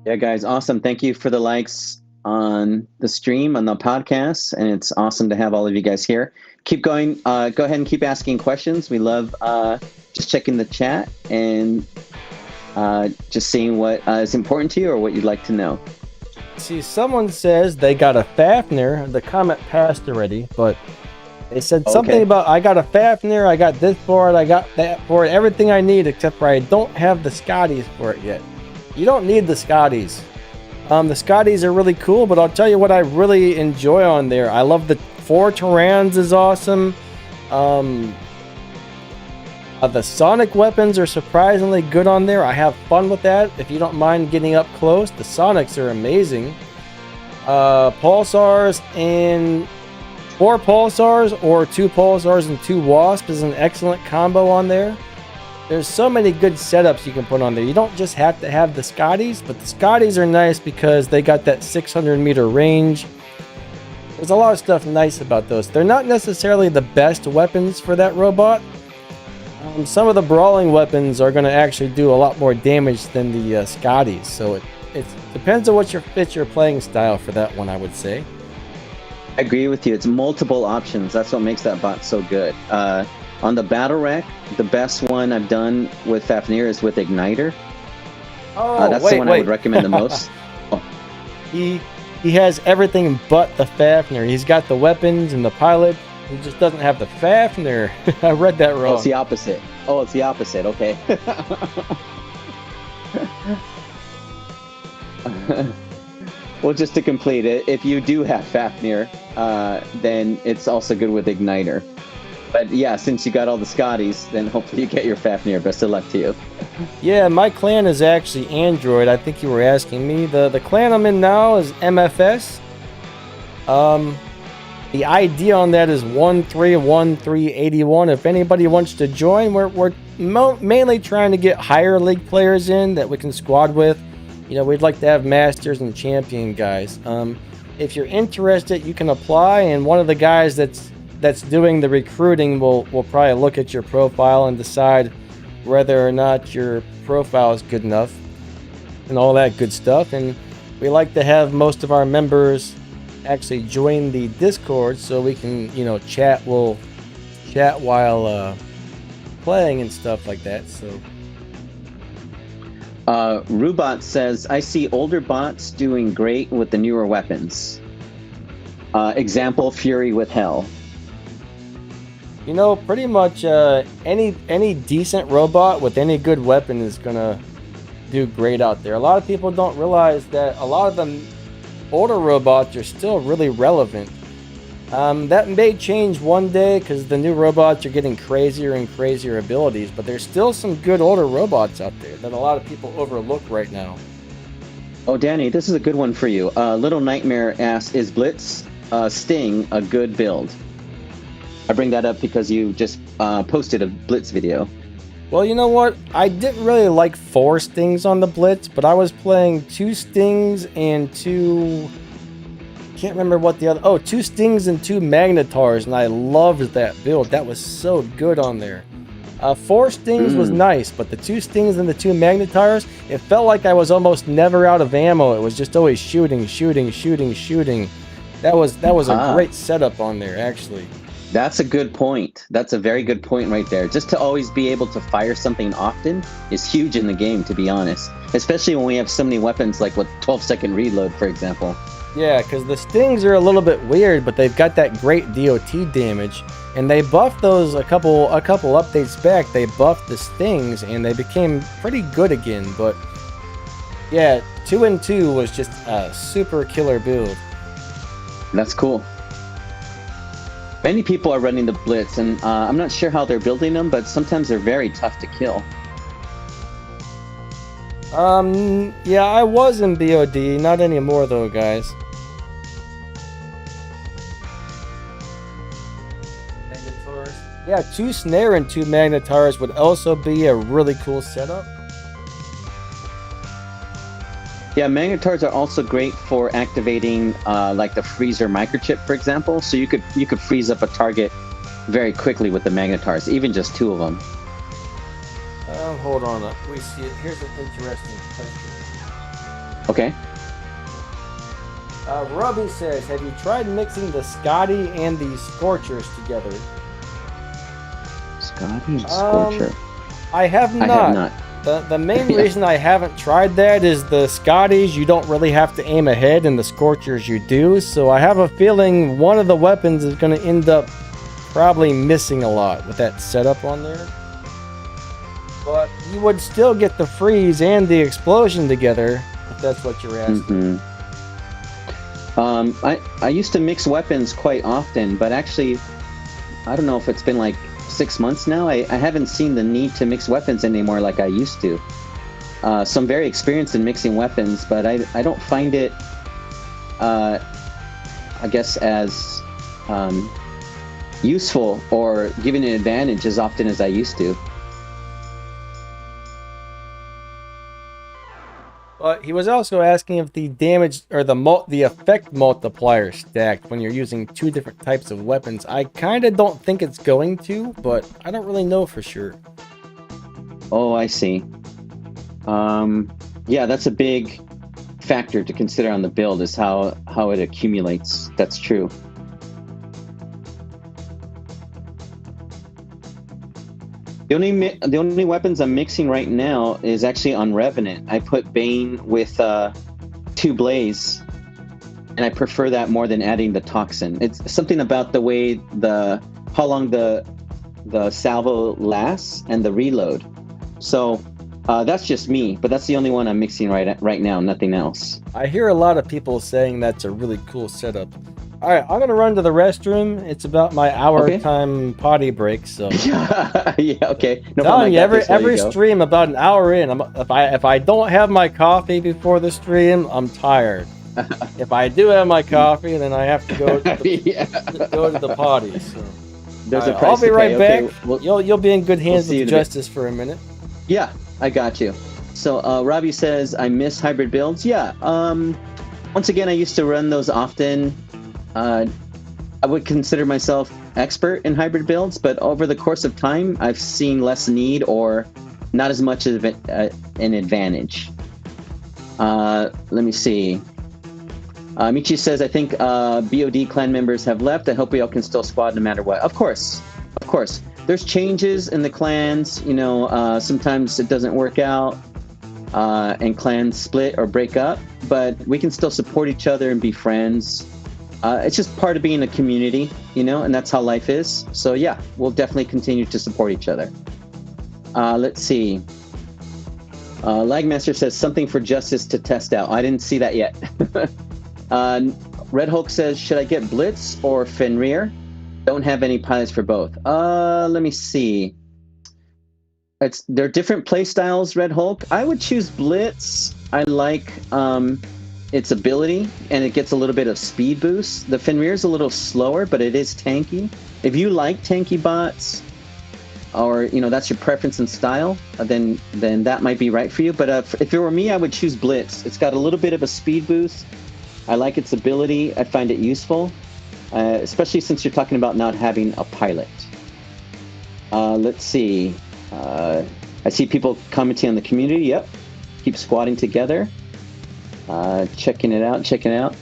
Yeah, guys, awesome. Thank you for the likes on the stream, on the podcast, and it's awesome to have all of you guys here. Keep going. Go ahead and keep asking questions. We love just checking the chat and just seeing what is important to you or what you'd like to know.
See, someone says they got a Fafnir. The comment passed already, but they said something about I got a Fafnir, I got this for it, I got that for it, everything I need except for I don't have the Scotties for it yet. You don't need the Scotties. The Scotties are really cool, but I'll tell you what I really enjoy on there. I love the 4 Terrans is awesome. The sonic weapons are surprisingly good on there. I have fun with that. If you don't mind getting up close, the sonics are amazing. Pulsars and 4 Pulsars or 2 Pulsars and 2 Wasps is an excellent combo on there. There's so many good setups you can put on there. You don't just have to have the Scotties, but the Scotties are nice because they got that 600-meter range. There's a lot of stuff nice about those. They're not necessarily the best weapons for that robot. Some of the brawling weapons are going to actually do a lot more damage than the Scotties, so it depends on what fits your playing style for that one, I would say.
I agree with you. It's multiple options. That's what makes that bot so good. On the battle rack, the best one I've done with Fafnir is with Igniter. That's the one I would recommend the most. Oh.
He has everything but the Fafnir. He's got the weapons and the pilot. He just doesn't have the Fafnir. I read that wrong.
Oh, it's the opposite. Oh, it's the opposite. Okay. Well, just to complete it, if you do have Fafnir, then it's also good with Igniter. But yeah, since you got all the Scotties, then hopefully you get your Fafnir. Best of luck to you.
Yeah, my clan is actually Android. I think you were asking me. The clan I'm in now is MFS. The ID on that is 131381. If anybody wants to join, we're mainly trying to get higher league players in that we can squad with. You know, we'd like to have masters and champion guys. If you're interested, you can apply, and one of the guys that's doing the recruiting will probably look at your profile and decide whether or not your profile is good enough and all that good stuff. And we like to have most of our members actually join the Discord so we can, you know, chat while playing and stuff like that. So
Rubot says, I see older bots doing great with the newer weapons. Example, Fury with Hell.
You know, pretty much any decent robot with any good weapon is gonna do great out there. A lot of people don't realize that a lot of the older robots are still really relevant. That may change one day because the new robots are getting crazier and crazier abilities, but there's still some good older robots out there that a lot of people overlook right now.
Oh, Danny, this is a good one for you. Little Nightmare asks, is Blitz Sting a good build? I bring that up because you just posted a Blitz video.
Well, you know what? I didn't really like 4 Stings on the Blitz, but I was playing 2 Stings and 2... Can't remember what the other... Oh, 2 Stings and 2 Magnetars, and I loved that build. That was so good on there. 4 Stings was nice, but the 2 Stings and the 2 Magnetars, it felt like I was almost never out of ammo. It was just always shooting. That was a great setup on there, actually.
That's a good point. That's a very good point right there. Just to always be able to fire something often is huge in the game, to be honest. Especially when we have so many weapons like with 12-second reload, for example.
Yeah, because the Stings are a little bit weird, but they've got that great DOT damage. And they buffed those a couple updates back. They buffed the Stings, and they became pretty good again. But yeah, 2 and 2 was just a super killer build.
That's cool. Many people are running the Blitz, and I'm not sure how they're building them, but sometimes they're very tough to kill.
Yeah, I was in BOD, not anymore though, guys. Magnetars. Yeah, 2 Snare and 2 Magnetars would also be a really cool setup.
Yeah, Magnetars are also great for activating like the freezer microchip, for example. So you could freeze up a target very quickly with the Magnetars, even just 2 of them.
Hold on. We see it. Here's an interesting question.
Okay.
Robbie says, have you tried mixing the Scotty and the Scorchers together?
Scotty and Scorcher.
I have not.
I have not.
The main reason I haven't tried that is the Scotties, you don't really have to aim ahead, and the Scorchers you do. So I have a feeling one of the weapons is going to end up probably missing a lot with that setup on there. But you would still get the freeze and the explosion together, if that's what you're asking.
I used to mix weapons quite often, but actually, I don't know if it's been like 6 months now. I haven't seen the need to mix weapons anymore like I used to. So I'm very experienced in mixing weapons, but I don't find it, I guess, as useful or giving an advantage as often as I used to.
But he was also asking if the damage or the effect multiplier stacked when you're using 2 different types of weapons. I kind of don't think it's going to, but I don't really know for sure.
Oh, I see. Yeah, that's a big factor to consider on the build, is how it accumulates. That's true. The only weapons I'm mixing right now is actually on Revenant. I put Bane with 2 Blaze, and I prefer that more than adding the Toxin. It's something about the way how long the salvo lasts and the reload. So that's just me, but that's the only one I'm mixing right now, nothing else.
I hear a lot of people saying that's a really cool setup. All right, I'm gonna run to the restroom. It's about my hour
Okay.
time potty break. So
Yeah, okay. No problem.
telling you,
I got this. There you
every
go.
stream about an hour in, if I don't have my coffee before the stream, I'm tired. If I do have my coffee, then I have to go to the,
Yeah.
go to the potty. So
There's a
I'll
price
be
to
right
pay.
back.
Okay, well,
You'll be in good hands
see you
with
in a bit.
Justice for a minute.
yeah, I got you. So Robbie says I miss hybrid builds. Yeah. Once again, I used to run those often. I would consider myself expert in hybrid builds, but over the course of time, I've seen less need or not as much of an advantage. Let me see. Michi says, I think BOD clan members have left. I hope we all can still squad no matter what. Of course. There's changes in the clans. You know, sometimes it doesn't work out and clans split or break up, but we can still support each other and be friends. It's just part of being a community, you know, and that's how life is. So yeah, we'll definitely continue to support each other. Let's see. Lagmaster says something for Justice to test out. I didn't see that yet. Red Hulk says, should I get Blitz or Fenrir? Don't have any pilots for both. Let me see. They're different play styles, Red Hulk. I would choose Blitz. I like its ability, and it gets a little bit of speed boost. The Fenrir is a little slower, but it is tanky. If you like tanky bots, or you know that's your preference and style, then that might be right for you. But if it were me, I would choose Blitz. It's got a little bit of a speed boost. I like its ability. I find it useful, especially since you're talking about not having a pilot. Let's see. I see people commenting on the community. Yep. Keep squatting together. Checking it out.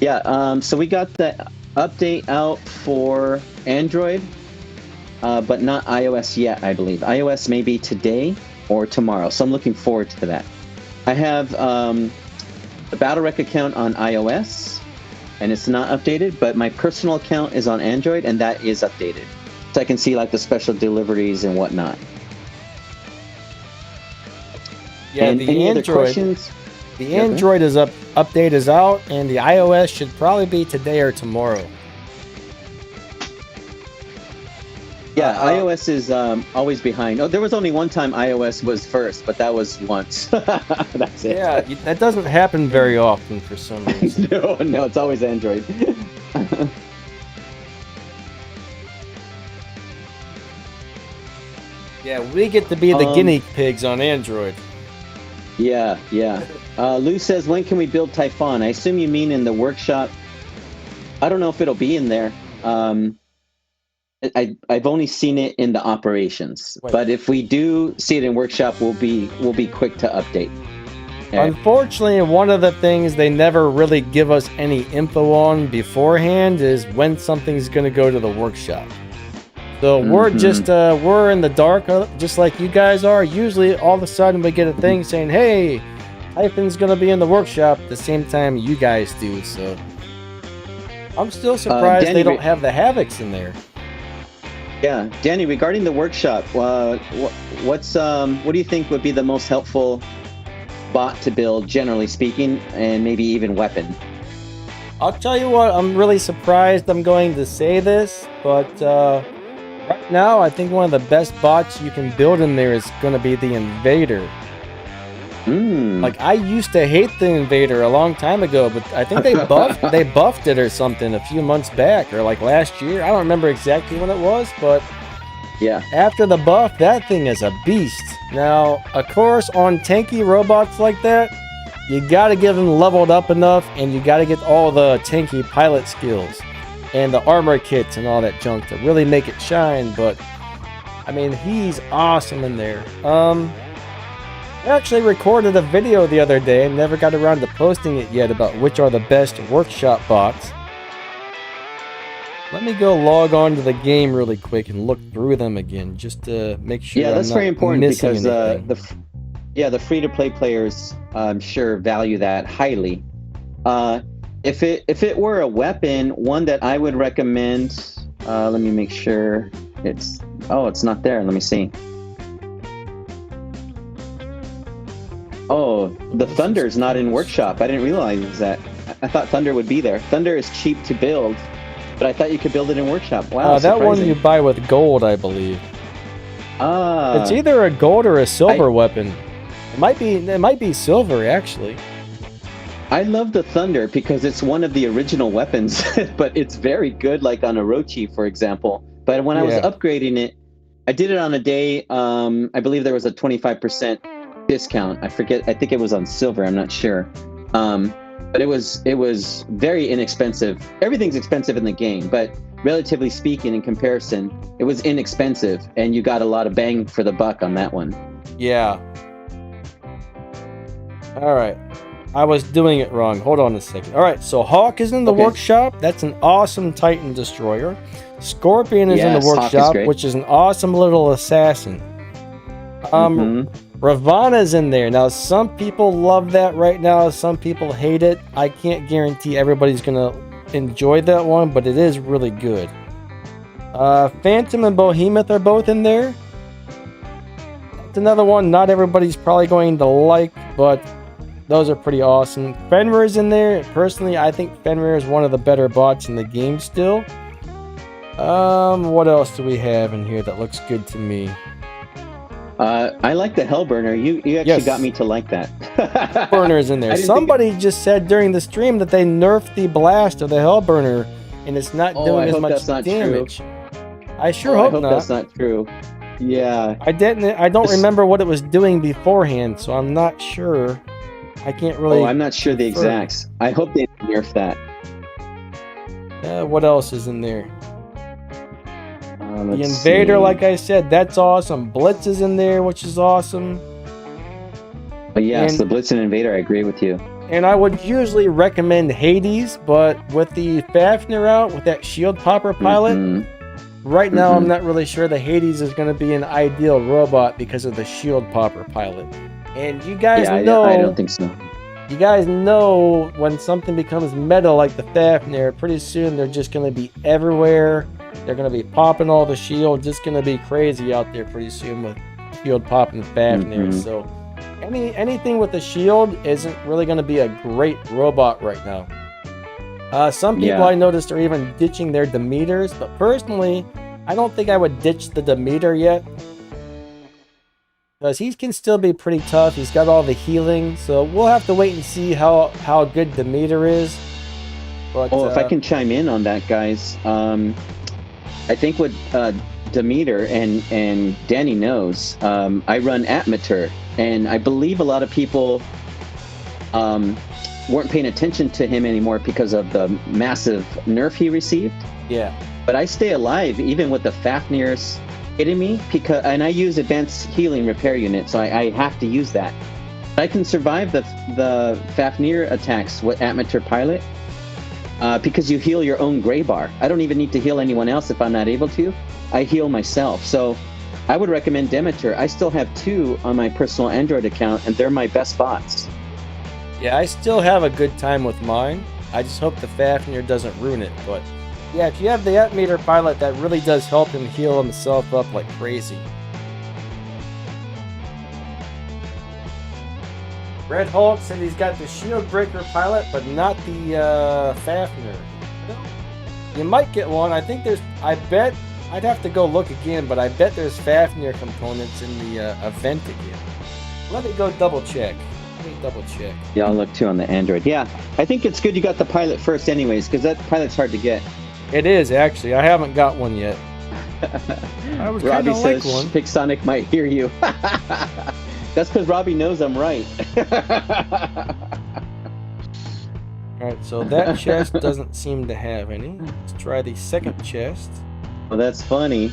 Yeah, so we got the update out for Android, but not iOS yet, I believe. iOS may be today or tomorrow, so I'm looking forward to that. I have the BattleRec account on iOS, and it's not updated, but my personal account is on Android, and that is updated. So I can see like the special deliveries and whatnot.
Yeah,
and
the
any
Android.
other questions?
The Android is update is out, and the iOS should probably be today or tomorrow.
Yeah, iOS is always behind. Oh, there was only one time iOS was first, but that was once. That's it.
Yeah, that doesn't happen very often for some reason.
No, it's always Android.
Yeah, we get to be the guinea pigs on Android.
Yeah. Lou says, when can we build Typhon? I assume you mean in the workshop. I don't know if it'll be in there. I've only seen it in the operations.
Wait.
But if we do see it in workshop, we'll be quick to update.
Unfortunately, one of the things they never really give us any info on beforehand is when something's going to go to the workshop. So we're just we're in the dark, just like you guys are. Usually, all of a sudden, we get a thing saying, "Hey, Typhon's gonna be in the workshop." At the same time, you guys do. So I'm still surprised
Danny,
they don't have the Havocs in there.
Yeah, Danny. Regarding the workshop, what do you think would be the most helpful bot to build, generally speaking, and maybe even weapon?
I'll tell you what. I'm really surprised I'm going to say this, but right now, I think one of the best bots you can build in there is going to be the Invader. Like, I used to hate the Invader a long time ago, but I think they buffed it or something a few months back, or like last year. I don't remember exactly when it was, but
yeah,
after the buff, that thing is a beast. Now, of course, on tanky robots like that, you got to get them leveled up enough, and you got to get all the tanky pilot skills and the armor kits and all that junk to really make it shine. But I mean, he's awesome in there. I actually recorded a video the other day and never got around to posting it yet about which are the best workshop bots. Let me go log on to the game really quick and look through them again just to make sure.
Yeah, that's very important because
the
free-to-play players, I'm sure, value that highly. If it were a weapon, one that I would recommend, let me make sure it's not there. Let me see. Oh, the Thunder's not in workshop. I didn't realize that. I thought Thunder would be there. Thunder is cheap to build, but I thought you could build it in Workshop. Wow,
that one
surprising.
you buy with gold, I believe. It's either a gold or a silver weapon. It might be silver, actually.
I love the Thunder because it's one of the original weapons, but it's very good, like on Orochi, for example. But when I was upgrading it, I did it on a day. I believe there was a 25% discount. I forget. I think it was on silver. I'm not sure. But it was very inexpensive. Everything's expensive in the game, but relatively speaking, in comparison, it was inexpensive, and you got a lot of bang for the buck on that one.
Yeah. All right. I was doing it wrong. Hold on a second. All right, so Hawk is in the workshop. That's an awesome Titan destroyer. Scorpion is in the workshop, which is an awesome little assassin. Ravana's in there. Now, some people love that right now. Some people hate it. I can't guarantee everybody's going to enjoy that one, but it is really good. Phantom and Behemoth are both in there. That's another one not everybody's probably going to like, but those are pretty awesome. Fenrir is in there. Personally, I think Fenrir is one of the better bots in the game still. What else do we have in here that looks good to me?
I like the Hellburner. You actually got me to like that.
Hellburner's in there. Somebody just said during the stream that they nerfed the blast of the Hellburner, and it's not doing as much damage. I sure hope not.
That's not true. Yeah.
I don't remember what it was doing beforehand, so I'm not sure. I can't really...
I'm not sure the exacts. I hope they nerf that.
What else is in there? The Invader, like I said, that's awesome. Blitz is in there, which is awesome.
But yes, the Blitz and Invader, I agree with you.
And I would usually recommend Hades, but with the Fafnir out, with that shield popper pilot, right now I'm not really sure that Hades is going to be an ideal robot because of the shield popper pilot. And you guys know...
I don't think so.
You guys know when something becomes meta like the Fafnir, pretty soon they're just going to be everywhere. They're going to be popping all the shield. Just going to be crazy out there pretty soon with shield popping Fafnir. So anything with the shield isn't really going to be a great robot right now. Some people I noticed are even ditching their Demeters, but personally, I don't think I would ditch the Demeter yet. Because he can still be pretty tough. He's got all the healing. So we'll have to wait and see how good Demeter is. But,
if I can chime in on that, guys. I think with Demeter, and Danny knows, I run Atmeter. And I believe a lot of people weren't paying attention to him anymore because of the massive nerf he received.
Yeah.
But I stay alive even with the Fafnirs hitting me, and I use advanced healing repair unit, so I have to use that. I can survive the Fafnir attacks with Atmeter pilot because you heal your own gray bar. I don't even need to heal anyone else if I'm not able to. I heal myself. So I would recommend Demeter. I still have 2 on my personal Android account, and they're my best bots.
Yeah, I still have a good time with mine. I just hope the Fafnir doesn't ruin it, but yeah, if you have the Atmeter pilot, that really does help him heal himself up like crazy. Red Hulk said he's got the Shield Breaker pilot, but not the Fafnir. You might get one. I think there's... I bet... I'd have to go look again, but I bet there's Fafnir components in the event again. Let me go double check.
Yeah, I'll look too on the Android. Yeah, I think it's good you got the pilot first anyways, because that pilot's hard to get.
It is, actually. I haven't got one yet. I would kind of like one.
Pixonic might hear you. That's because Robbie knows I'm right.
Alright, so that chest doesn't seem to have any. Let's try the second chest.
Well, that's funny.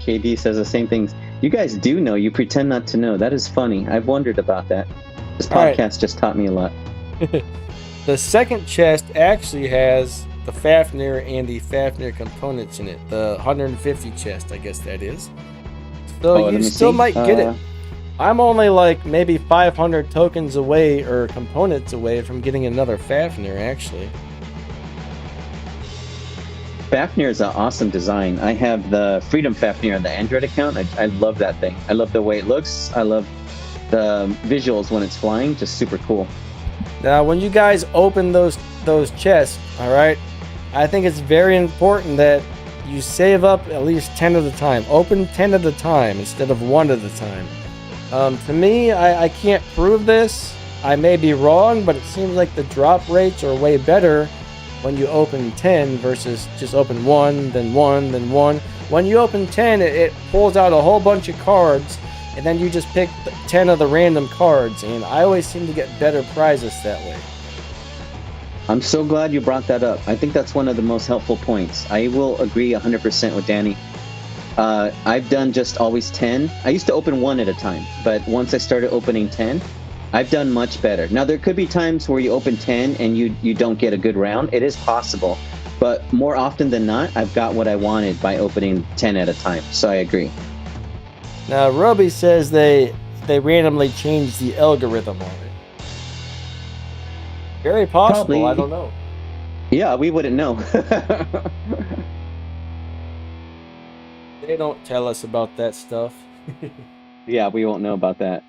KD says the same things. You guys do know. You pretend not to know. That is funny. I've wondered about that. This podcast just taught me a lot.
The second chest actually has the Fafnir and the Fafnir components in it. The 150 chest, I guess that is. So you still might get it. I'm only like maybe 500 tokens away or components away from getting another Fafnir, actually.
Fafnir is an awesome design. I have the Freedom Fafnir on the Android account. I love that thing. I love the way it looks. I love the visuals when it's flying. Just super cool.
Now, when you guys open those chests, all right, I think it's very important that you save up at least 10 at a time. Open 10 at a time instead of 1 at a time. To me, I can't prove this. I may be wrong, but it seems like the drop rates are way better when you open 10 versus just open 1, then 1, then 1. When you open 10, it pulls out a whole bunch of cards, and then you just pick 10 of the random cards, and I always seem to get better prizes that way.
I'm so glad you brought that up. I think that's one of the most helpful points. I will agree 100% with Danny. I've done just always 10. I used to open 1 at a time, but once I started opening 10, I've done much better. Now, there could be times where you open 10 and you don't get a good round. It is possible, but more often than not, I've got what I wanted by opening 10 at a time, so I agree.
Now, Roby says they randomly changed the algorithm on it. Very possible.
Probably.
I don't know.
Yeah, we wouldn't know.
They don't tell us about that stuff.
Yeah, we won't know about that.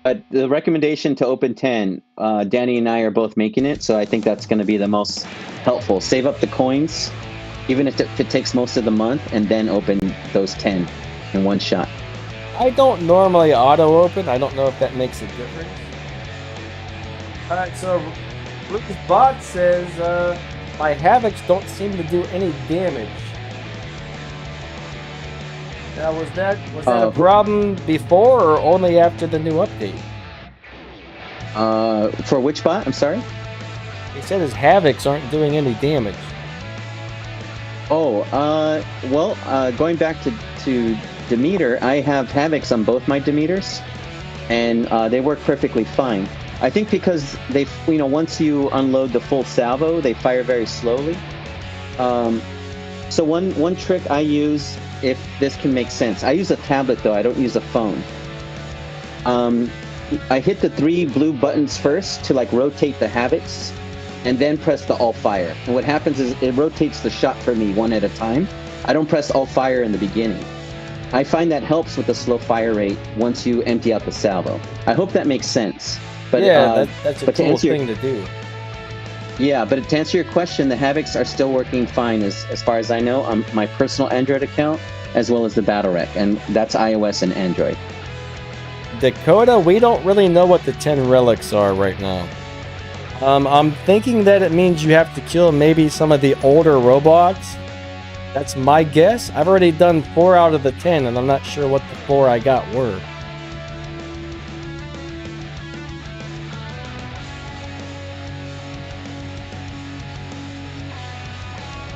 But the recommendation to open 10, Danny and I are both making it, so I think that's going to be the most helpful. Save up the coins, even if it takes most of the month, and then open those 10 in one shot.
I don't normally auto-open. I don't know if that makes a difference. Alright, so Lucas Bot says, my Havocs don't seem to do any damage. Now, was that a problem before or only after the new update?
For which bot? I'm sorry?
He said his Havocs aren't doing any damage.
Going back to Demeter, I have Havocs on both my Demeters, and they work perfectly fine. I think because they, once you unload the full salvo, they fire very slowly. So one trick I use, if this can make sense, I use a tablet though, I don't use a phone. I hit the 3 blue buttons first to rotate the Havocs, and then press the all fire. And what happens is it rotates the shot for me 1 at a time. I don't press all fire in the beginning. I find that helps with the slow fire rate once you empty out the salvo. I hope that makes sense. But
yeah, that's a cool thing to do.
Yeah, but to answer your question, the Havocs are still working fine as far as I know on my personal Android account, as well as the Battle Rec, and that's iOS and Android.
Dakota, we don't really know what the 10 relics are right now. I'm thinking that it means you have to kill maybe some of the older robots. That's my guess. I've already done 4 out of the 10, and I'm not sure what the 4 I got were.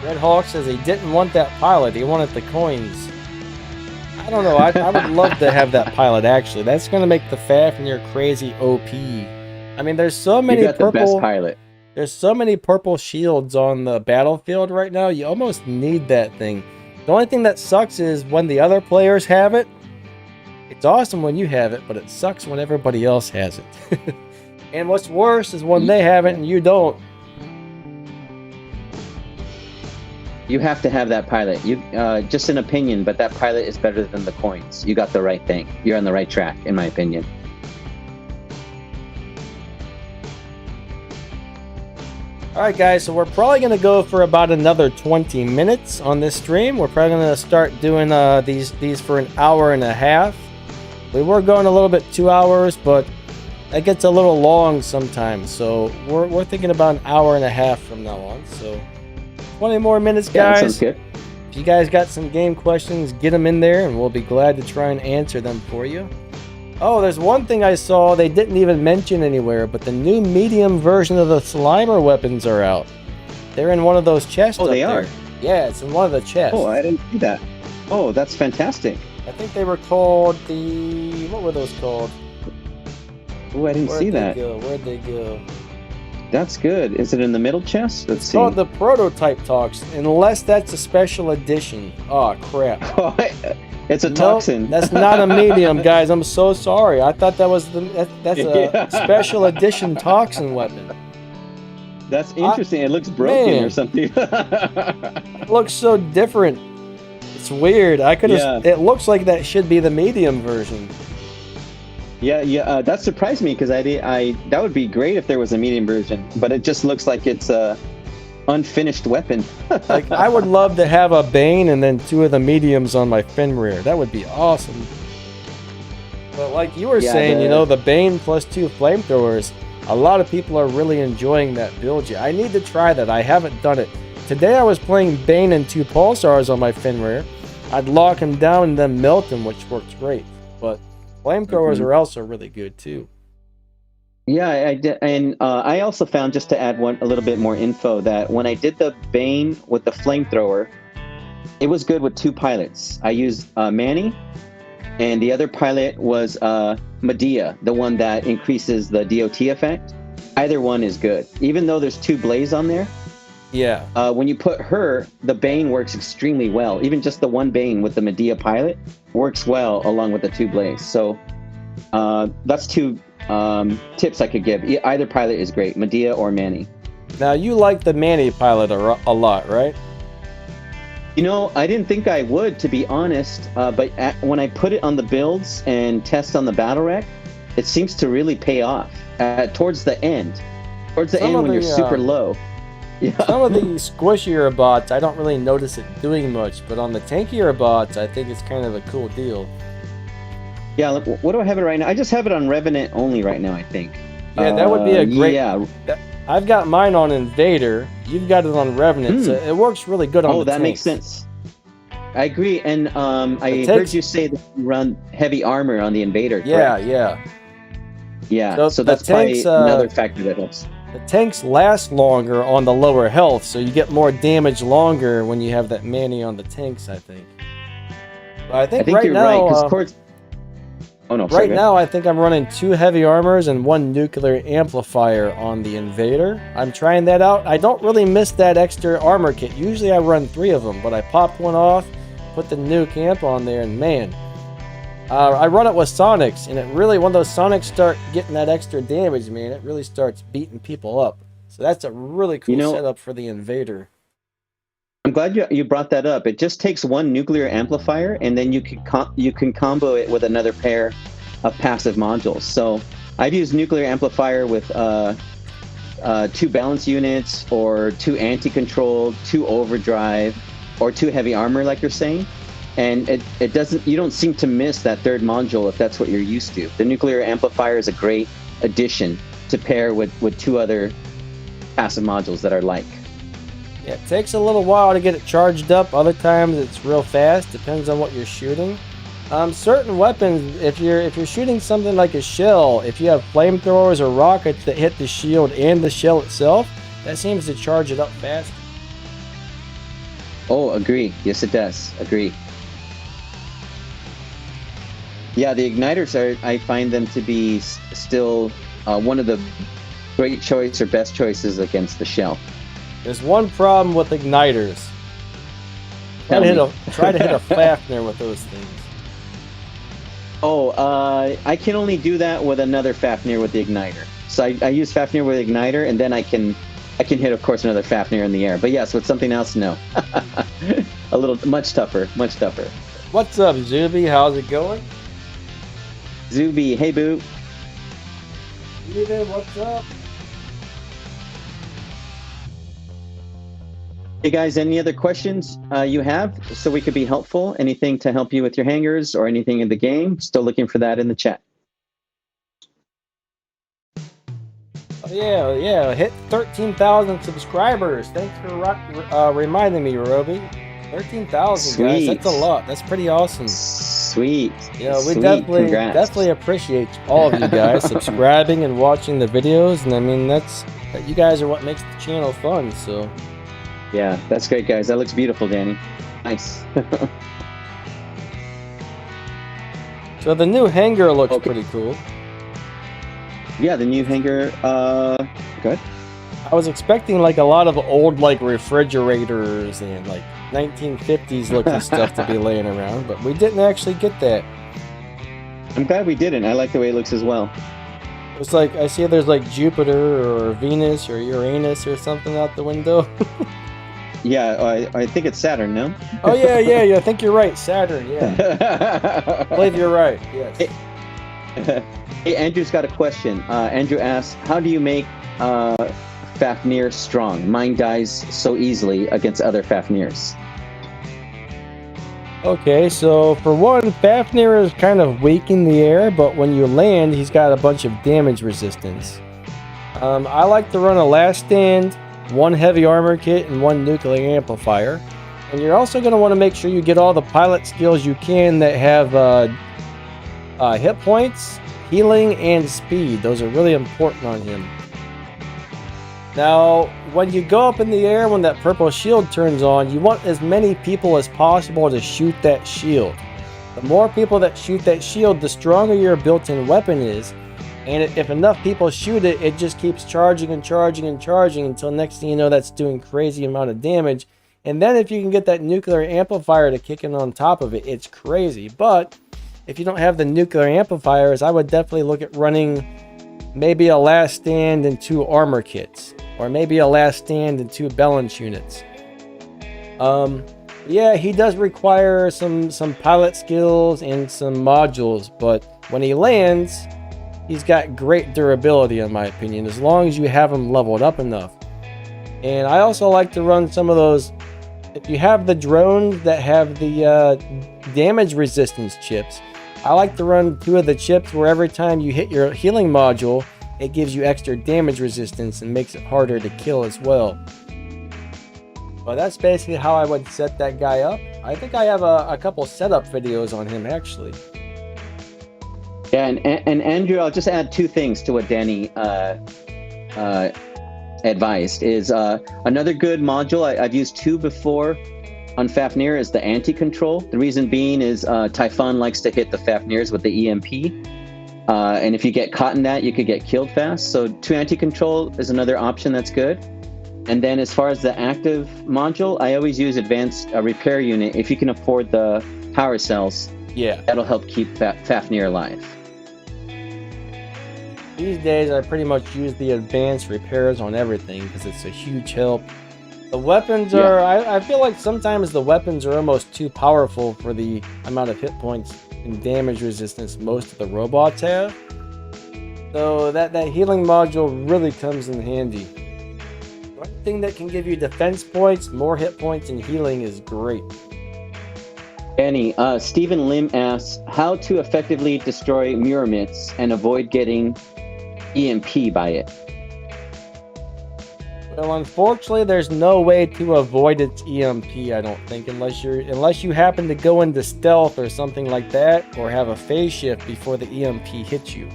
Red Hawk says he didn't want that pilot. He wanted the coins. I don't know. I would love to have that pilot, actually. That's going to make the Fafnir crazy OP. I mean, there's so many
the best pilot.
There's so many purple shields on the battlefield right now. You almost need that thing. The only thing that sucks is when the other players have it. It's awesome when you have it, but it sucks when everybody else has it. And what's worse is when they have it and you don't.
You have to have that pilot. Just an opinion, but that pilot is better than the coins. You got the right thing. You're on the right track, in my opinion.
Alright guys, so we're probably going to go for about another 20 minutes on this stream. We're probably going to start doing these for an hour and a half. We were going a little bit 2 hours, but that gets a little long sometimes. So we're thinking about an hour and a half from now on. So 20 more minutes, guys.
Yeah, that sounds good.
If you guys got some game questions, get them in there, and we'll be glad to try and answer them for you. Oh, there's one thing I saw they didn't even mention anywhere, but the new medium version of the Slimer weapons are out. They're in one of those chests.
Oh, they are?
Yeah, it's in one of the chests.
Oh, I didn't see that. Oh, that's fantastic.
I think they were called what were those called?
Oh, I didn't see that.
Where'd they go?
That's good. Is it in the middle chest? Let's see.
It's called the Prototype Toxin, unless that's a special edition. Oh, crap.
It's a toxin.
That's not a medium, guys. I'm so sorry. I thought that was that's a special edition toxin weapon.
That's interesting. It looks broken or something.
It looks so different. It's weird. I could have. Yeah. It looks like that should be the medium version.
Yeah. That surprised me because that would be great if there was a medium version, but it just looks like it's a unfinished weapon.
Like, I would love to have a Bane and then 2 of the mediums on my fin rear. That would be awesome. But like you were saying, you know, the Bane plus 2 flamethrowers, a lot of people are really enjoying that build. I need to try that. I haven't done it. Today I was playing Bane and 2 pulsars on my fin rear. I'd lock him down and then melt him, which works great. But flamethrowers are also really good too.
Yeah, I did, and I also found, just to add a little bit more info, that when I did the Bane with the flamethrower, it was good with 2 pilots. I used Manny, and the other pilot was Medea, the one that increases the DOT effect. Either one is good, even though there's 2 Blaze on there.
Yeah.
When you put her, the Bane works extremely well. Even just the one Bane with the Medea pilot works well along with the 2 Blaze. So that's 2 tips I could give. Either pilot is great, Medea or Manny.
Now, you like the Manny pilot a lot, right?
You know, I didn't think I would, to be honest, but when I put it on the builds and test on the battle wreck, it seems to really pay off towards the end. Towards the end when you're super low. Yeah. Some
of the squishier bots, I don't really notice it doing much, but on the tankier bots, I think it's kind of a cool deal.
Yeah, look, what do I have it right now? I just have it on Revenant only right now, I think.
Yeah, that would be a great...
Yeah.
I've got mine on Invader. You've got it on Revenant, so it works really good on the
that
tanks.
Makes sense. I agree, and I heard you say that you run heavy armor on the Invader, correct? Yeah, so that's probably another factor that helps.
The tanks last longer on the lower health, so you get more damage longer when you have that Manny on the tanks, I think. But I think right
you're
now,
right,
right now, I think I'm running 2 heavy armors and 1 nuclear amplifier on the Invader. I'm trying that out. I don't really miss that extra armor kit. Usually I run 3 of them, but I popped one off, put the nuke amp on there, and man, I run it with Sonics, and it really, when those Sonics start getting that extra damage, man, it really starts beating people up. So that's a really cool setup for the Invader.
I'm glad you brought that up. It just takes 1 nuclear amplifier, and then you can combo it with another pair of passive modules. So I've used nuclear amplifier with 2 balance units, or 2 anti-control, 2 overdrive, or 2 heavy armor, like you're saying. And it doesn't, you don't seem to miss that 3rd module if that's what you're used to. The nuclear amplifier is a great addition to pair with 2 other passive modules that are like.
Yeah, it takes a little while to get it charged up. Other times it's real fast. Depends on what you're shooting. Certain weapons, if you're shooting something like a shell, if you have flamethrowers or rockets that hit the shield and the shell itself, that seems to charge it up fast.
Oh, agree. Yes, it does. Agree. Yeah, the igniters I find them to be still one of the great choice or best choices against the shell.
There's one problem with igniters. Try to hit a Fafnir with those things.
Oh, I can only do that with another Fafnir with the igniter. So I use Fafnir with igniter, and then I can hit, of course, another Fafnir in the air. But yes, with something else, no. Much tougher.
What's up, Zuby? How's it going?
Zuby, hey boo.
Steven, what's up?
Hey guys, any other questions you have so we could be helpful? Anything to help you with your hangers or anything in the game? Still looking for that in the chat.
Oh, yeah, hit 13,000 subscribers. Thanks for reminding me, Roby. 13,000, guys. That's a lot. That's pretty awesome.
Sweet.
Yeah, we definitely appreciate all of you guys subscribing and watching the videos. And I mean, you guys are what makes the channel fun. So.
Yeah, that's great, guys. That looks beautiful, Danny. Nice.
So the new hanger looks pretty cool.
Yeah, the new hanger. Good.
I was expecting like a lot of old like refrigerators and like 1950s looking stuff to be laying around, but we didn't actually get that.
I'm glad we didn't. I like the way it looks as well.
It's like I see there's like Jupiter or Venus or Uranus or something out the window.
Yeah, I think it's Saturn, no?
Oh, yeah. I think you're right. Saturn, yeah. I believe you're right, yes.
Hey, Andrew's got a question. Andrew asks, how do you make Fafnir strong? Mine dies so easily against other Fafnirs.
Okay, so for one, Fafnir is kind of weak in the air, but when you land, he's got a bunch of damage resistance. I like to run a last stand, 1 heavy armor kit, and 1 nuclear amplifier. And you're also going to want to make sure you get all the pilot skills you can that have hit points, healing, and speed. Those are really important on him. Now, when you go up in the air, when that purple shield turns on, you want as many people as possible to shoot that shield. The more people that shoot that shield, the stronger your built-in weapon is. And if enough people shoot it, it just keeps charging and charging and charging until next thing you know, that's doing crazy amount of damage. And then if you can get that nuclear amplifier to kick in on top of it, it's crazy. But if you don't have the nuclear amplifiers, I would definitely look at running maybe a last stand and 2 armor kits, or maybe a last stand and 2 balance units. Yeah, he does require some pilot skills and some modules, but when he lands, he's got great durability in my opinion, as long as you have him leveled up enough. And I also like to run some of those, if you have the drones that have the damage resistance chips, I like to run 2 of the chips where every time you hit your healing module, it gives you extra damage resistance and makes it harder to kill as well. But that's basically how I would set that guy up. I think I have a couple setup videos on him actually.
Yeah, and Andrew, I'll just add 2 things to what Danny advised. Is another good module I've used 2 before on Fafnir is the anti-control. The reason being is Typhon likes to hit the Fafnirs with the EMP. And if you get caught in that, you could get killed fast. So 2 anti-control is another option that's good. And then as far as the active module, I always use advanced repair unit. If you can afford the power cells,
yeah,
that'll help keep Fafnir alive.
These days, I pretty much use the advanced repairs on everything because it's a huge help. The weapons are, I feel like sometimes the weapons are almost too powerful for the amount of hit points and damage resistance most of the robots have. So that healing module really comes in handy. One thing that can give you defense points, more hit points, and healing is great.
Danny, Stephen Lim asks, how to effectively destroy Muramits and avoid getting EMP by it?
Well, unfortunately, there's no way to avoid its EMP, I don't think, unless you happen to go into stealth or something like that, or have a phase shift before the EMP hits you.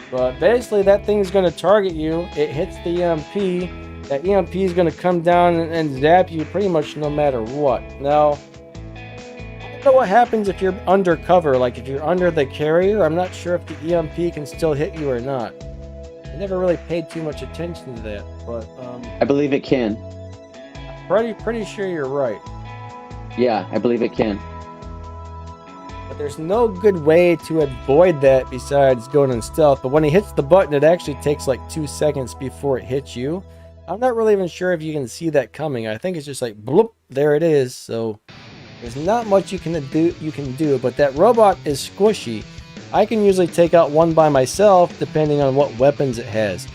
But basically, that thing's going to target you. It hits the EMP. That EMP is going to come down and zap you pretty much no matter what. Now, I don't know what happens if you're undercover, like if you're under the carrier. I'm not sure if the EMP can still hit you or not. I never really paid too much attention to that, but
I believe it can.
Pretty sure you're right.
Yeah, I believe it can.
But there's no good way to avoid that besides going in stealth. But when he hits the button, it actually takes like 2 seconds before it hits you. I'm not really even sure if you can see that coming. I think it's just like bloop, there it is. So there's not much you can do, but that robot is squishy. I can usually take out one by myself depending on what weapons it has.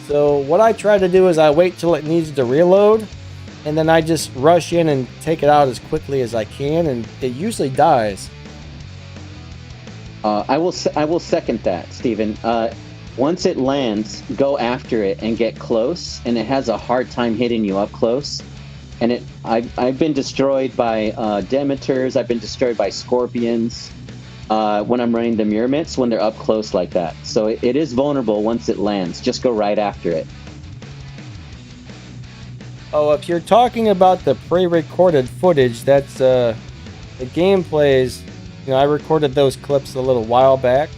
So what I try to do is I wait till it needs to reload, and then I just rush in and take it out as quickly as I can, and it usually dies.
I will second that, Stephen. Once it lands, go after it and get close, and it has a hard time hitting you up close. And I've been destroyed by Demeters. I've been destroyed by Scorpions when I'm running the Muramits when they're up close like that. So it is vulnerable once it lands. Just go right after it.
Oh, if you're talking about the pre-recorded footage, that's the gameplays. You know, I recorded those clips a little while back.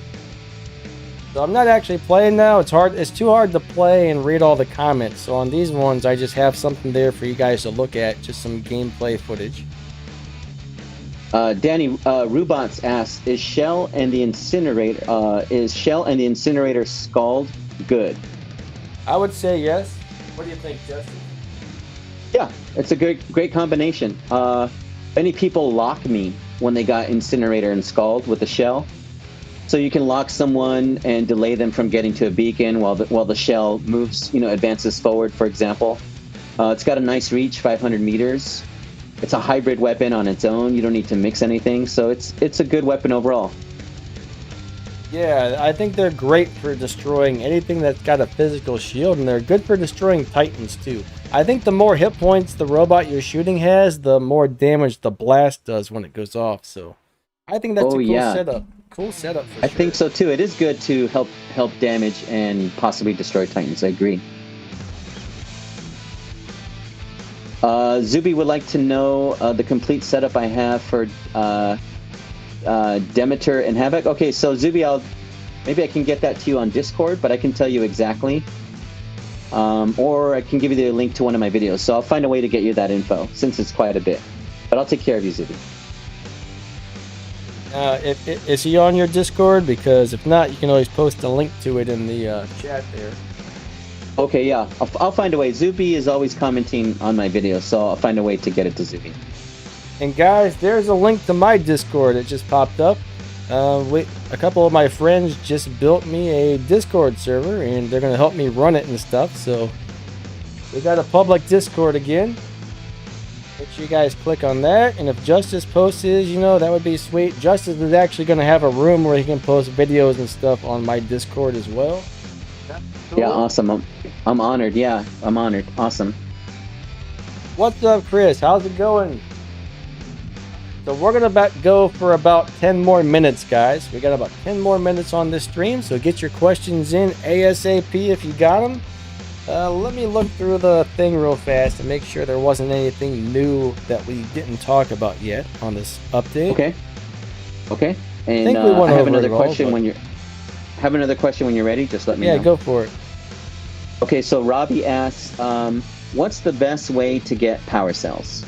So I'm not actually playing now. It's too hard to play and read all the comments. So on these ones, I just have something there for you guys to look at, just some gameplay footage.
Danny, Rubots asks, is Shell and the Incinerator Scald good?
I would say yes. What do you think, Justin?
Yeah, it's a great combination. Many people lock me when they got Incinerator and Scald with the Shell. So you can lock someone and delay them from getting to a beacon while the shell moves, advances forward, for example. It's got a nice reach, 500 meters. It's a hybrid weapon on its own. You don't need to mix anything, so it's a good weapon overall.
Yeah, I think they're great for destroying anything that's got a physical shield, and they're good for destroying Titans too. I think the more hit points the robot you're shooting has, the more damage the blast does when it goes off. So I think that's a cool setup. Cool setup for sure.
I think so too. It is good to help damage and possibly destroy Titans. I agree. Zuby would like to know the complete setup I have for Demeter and Havoc. Okay, so Zuby, maybe I can get that to you on Discord, but I can tell you exactly. Or I can give you the link to one of my videos. So I'll find a way to get you that info, since it's quite a bit. But I'll take care of you, Zuby.
Is he on your Discord? Because if not, you can always post a link to it in the chat there.
Okay, yeah. I'll find a way. Zuby is always commenting on my videos, so I'll find a way to get it to Zuby.
And guys, there's a link to my Discord. It just popped up. A couple of my friends just built me a Discord server, and they're going to help me run it and stuff. So we got a public Discord again. Make sure you guys click on that. And if Justice posts his, that would be sweet. Justice is actually going to have a room where he can post videos and stuff on my Discord as well. Cool.
Yeah, awesome. I'm honored. Yeah, I'm honored. Awesome.
What's up, Chris? How's it going? So we're going to go for about 10 more minutes, guys. We got about 10 more minutes on this stream, so get your questions in ASAP if you got them. Let me look through the thing real fast and make sure there wasn't anything new that we didn't talk about yet on this update.
Okay. And I have another question when you're... Have another question when you're ready. Just let me know.
Yeah, go for it.
Okay, so Robbie asks, what's the best way to get power cells?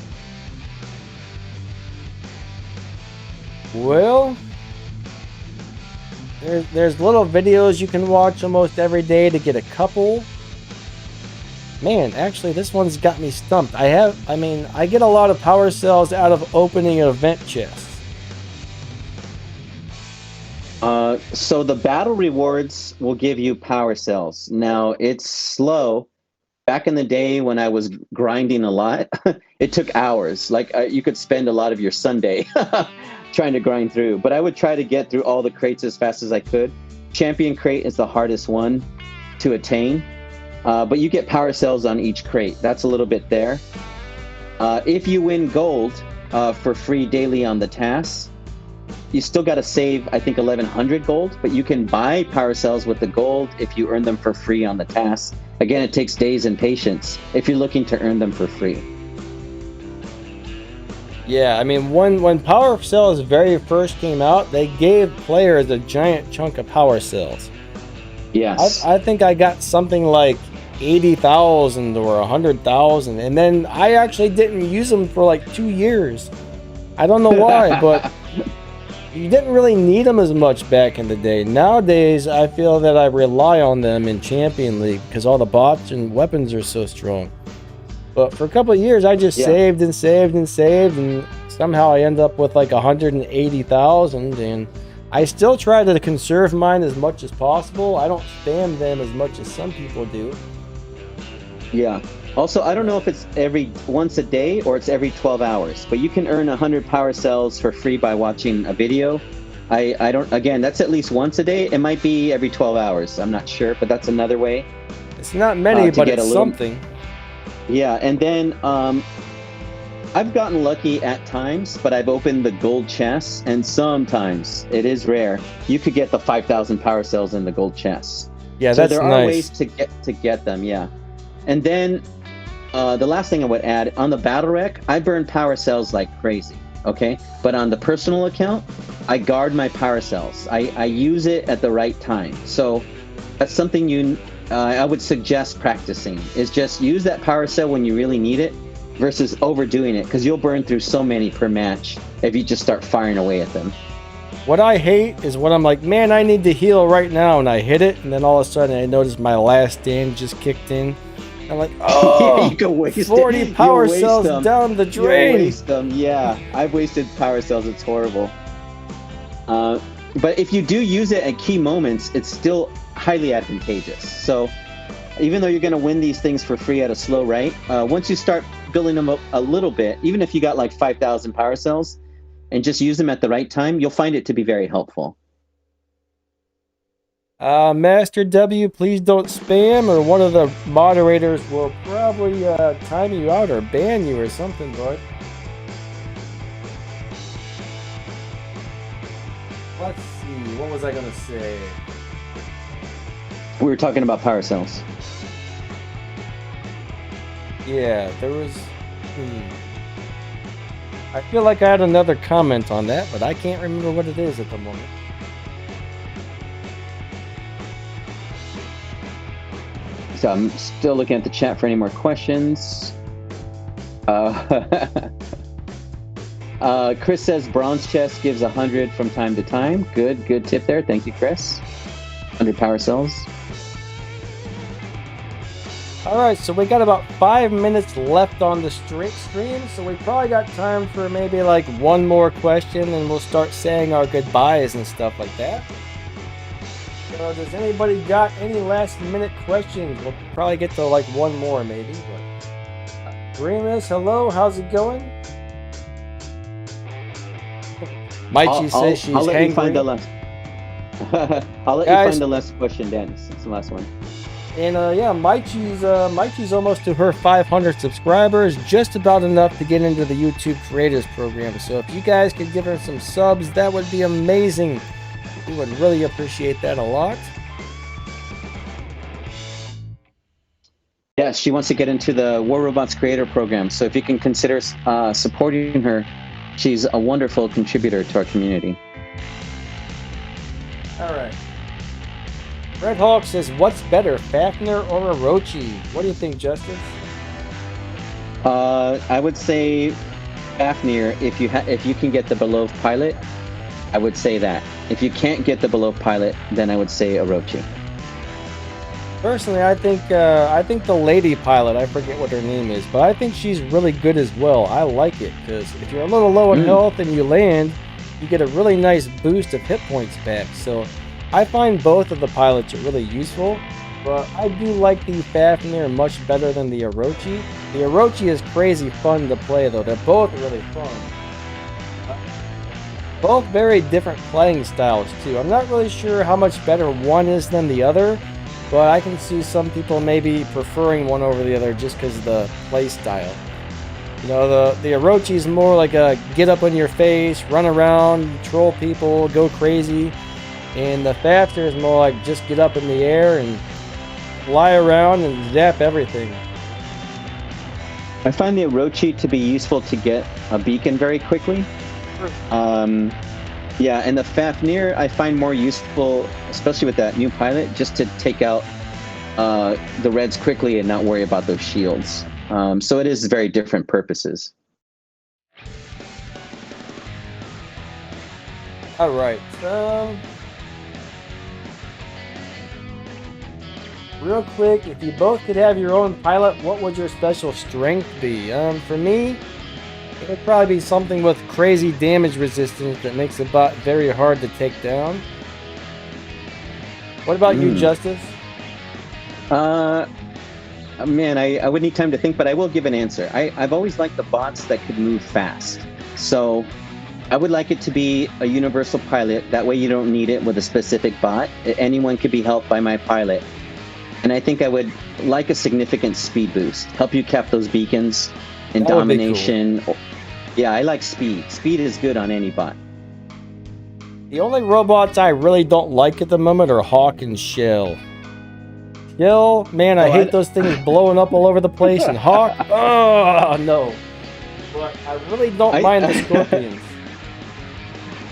Well, there's little videos you can watch almost every day to get a couple. Man, actually, this one's got me stumped. I get a lot of power cells out of opening event chests.
So the battle rewards will give you power cells. Now, it's slow. Back in the day when I was grinding a lot, it took hours. Like, you could spend a lot of your Sunday trying to grind through. But I would try to get through all the crates as fast as I could. Champion crate is the hardest one to attain. But you get power cells on each crate. That's a little bit there. If you win gold for free daily on the tasks, you still got to save, I think, 1,100 gold, but you can buy power cells with the gold if you earn them for free on the tasks. Again, it takes days and patience if you're looking to earn them for free.
Yeah, I mean, when power cells very first came out, they gave players a giant chunk of power cells.
Yes.
I think I got something like 80,000 or 100,000, and then I actually didn't use them for like 2 years. I don't know why, but you didn't really need them as much back in the day. Nowadays, I feel that I rely on them in Champion League because all the bots and weapons are so strong. But for a couple of years, I just saved and saved and saved, and somehow I end up with like 180,000, and I still try to conserve mine as much as possible. I don't spam them as much as some people do.
Yeah. Also, I don't know if it's once a day or it's every 12 hours, but you can earn 100 power cells for free by watching a video. I don't, again, that's at least once a day. It might be every 12 hours. I'm not sure, but that's another way.
It's not many, but it's something.
Yeah, and then I've gotten lucky at times, but I've opened the gold chests, and sometimes, it is rare, you could get the 5,000 power cells in the gold chests.
Yeah,
so
that's
there
nice.
are ways to get them, yeah. And then the last thing I would add, on the battle wreck, I burn power cells like crazy, okay? But on the personal account, I guard my power cells. I use it at the right time. So that's something I would suggest practicing, is just use that power cell when you really need it versus overdoing it, because you'll burn through so many per match if you just start firing away at them.
What I hate is when I'm like, man, I need to heal right now, and I hit it, and then all of a sudden I notice my last stand just kicked in. I'm like, oh,
you can waste
40 power cells down the drain.
You waste them, yeah. I've wasted power cells. It's horrible. but if you do use it at key moments, it's still highly advantageous. So even though you're going to win these things for free at a slow rate, once you start building them up a little bit, even if you got like 5,000 power cells and just use them at the right time, you'll find it to be very helpful.
Master W, please don't spam, or one of the moderators will probably time you out or ban you or something, bud. Let's see, what was I gonna say?
We were talking about power cells.
Yeah, there was... I feel like I had another comment on that, but I can't remember what it is at the moment.
So I'm still looking at the chat for any more questions. Chris says bronze chest gives 100 from time to time. Good tip there. Thank you, Chris. 100 power cells.
All right, so we got about 5 minutes left on the stream, so we probably got time for maybe like one more question, and we'll start saying our goodbyes and stuff like that. So does anybody got any last minute questions? We'll probably get to like one more maybe. But Remus, hello, how's it going? Maichi says she's
I'll let
hangry.
you find the last. I'll let you find the last question, Dennis. It's the last one.
And yeah, Maichi's almost to her 500 subscribers, just about enough to get into the YouTube Creators Program. So if you guys could give her some subs, that would be amazing. We would really appreciate that a lot.
Yes, she wants to get into the War Robots Creator Program. So if you can consider supporting her, she's a wonderful contributor to our community.
All right. Red Hawk says, "What's better, Fafnir or Orochi?" What do you think, Justice?
I would say Fafnir. If you can get the below pilot, I would say that. If you can't get the below pilot, then I would say Orochi.
Personally, I think the lady pilot, I forget what her name is, but I think she's really good as well. I like it because if you're a little low in health and you land, you get a really nice boost of hit points back. So I find both of the pilots are really useful, but I do like the Fafnir much better than the Orochi. The Orochi is crazy fun to play though. They're both really fun. Both very different playing styles too. I'm not really sure how much better one is than the other, but I can see some people maybe preferring one over the other just because of the play style. You know, the Orochi is more like a get up in your face, run around, troll people, go crazy. And the Fafnir is more like just get up in the air and fly around and zap everything.
I find the Orochi to be useful to get a beacon very quickly. Yeah, and the Fafnir I find more useful, especially with that new pilot, just to take out the Reds quickly and not worry about those shields. So it is very different purposes.
All right. Real quick, if you both could have your own pilot, what would your special strength be? For me, it would probably be something with crazy damage resistance that makes the bot very hard to take down. What about you, Justice?
Man, I would need time to think, but I will give an answer. I've always liked the bots that could move fast. So I would like it to be a universal pilot. That way you don't need it with a specific bot. Anyone could be helped by my pilot. And I think I would like a significant speed boost. Help you cap those beacons and domination. Cool. Yeah, I like speed. Speed is good on any bot.
The only robots I really don't like at the moment are Hawk and Shell. Shell, man, I hate those things blowing up all over the place. And Hawk, oh, no. But I really don't mind the Scorpions.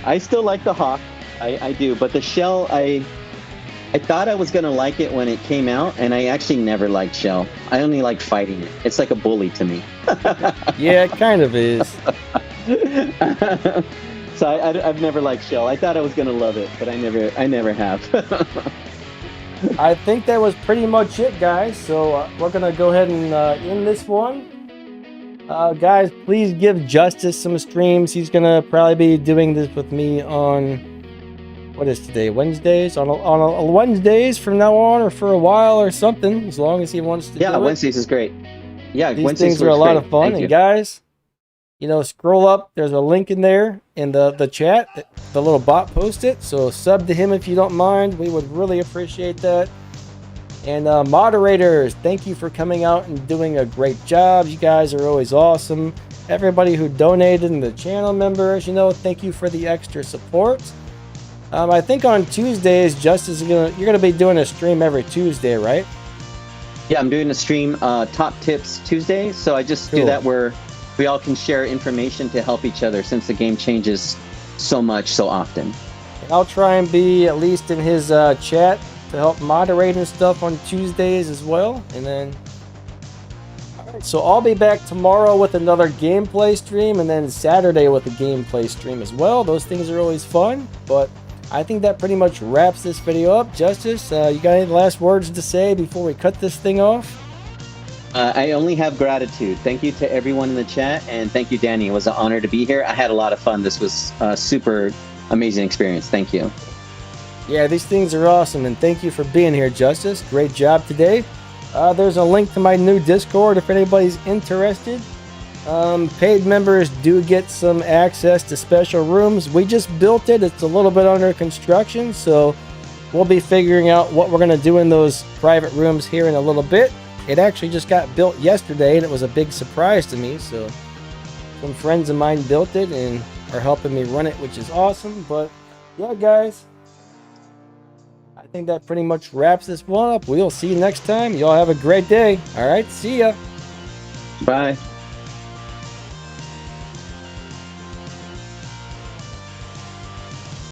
I still like the Hawk. I do. But the Shell, I thought I was going to like it when it came out, and I actually never liked Shell. I only liked fighting it. It's like a bully to me.
Yeah, it kind of is.
So I've never liked Shell. I thought I was going to love it, but I never have.
I think that was pretty much it, guys. So we're going to go ahead and end this one. Guys, please give Justice some streams. He's going to probably be doing this with me on what is today? Wednesdays? On a Wednesdays from now on, or for a while or something, as long as he wants to do it.
Wednesdays is great. Yeah,
These
Wednesdays
things are a lot
great.
of fun.
Thank
And
you.
guys, you know, scroll up. There's a link in there in the chat. The little bot posted. So sub to him if you don't mind. We would really appreciate that. And moderators, thank you for coming out and doing a great job. You guys are always awesome. Everybody who donated and the channel members, you know, thank you for the extra support. I think on Tuesdays, Justice you're gonna be doing a stream every Tuesday, right?
Yeah, I'm doing a stream, Top Tips Tuesday. So I just do that where we all can share information to help each other since the game changes so much, so often.
I'll try and be at least in his chat to help moderate and stuff on Tuesdays as well. And then, all right, so I'll be back tomorrow with another gameplay stream, and then Saturday with a gameplay stream as well. Those things are always fun, but I think that pretty much wraps this video up. Justice, you got any last words to say before we cut this thing off?
I only have gratitude. Thank you to everyone in the chat, and thank you, Danny. It was an honor to be here. I had a lot of fun. This was a super amazing experience. Thank you.
Yeah, these things are awesome, and thank you for being here, Justice. Great job today. There's a link to my new Discord if anybody's interested. Paid members do get some access to special rooms. We just built it. It's a little bit under construction, so we'll be figuring out what we're going to do in those private rooms here in a little bit. It actually just got built yesterday, and it was a big surprise to me, so some friends of mine built it and are helping me run it, which is awesome. But yeah, guys, I think that pretty much wraps this one up. We'll see you next time. Y'all have a great day. All right, see ya.
Bye.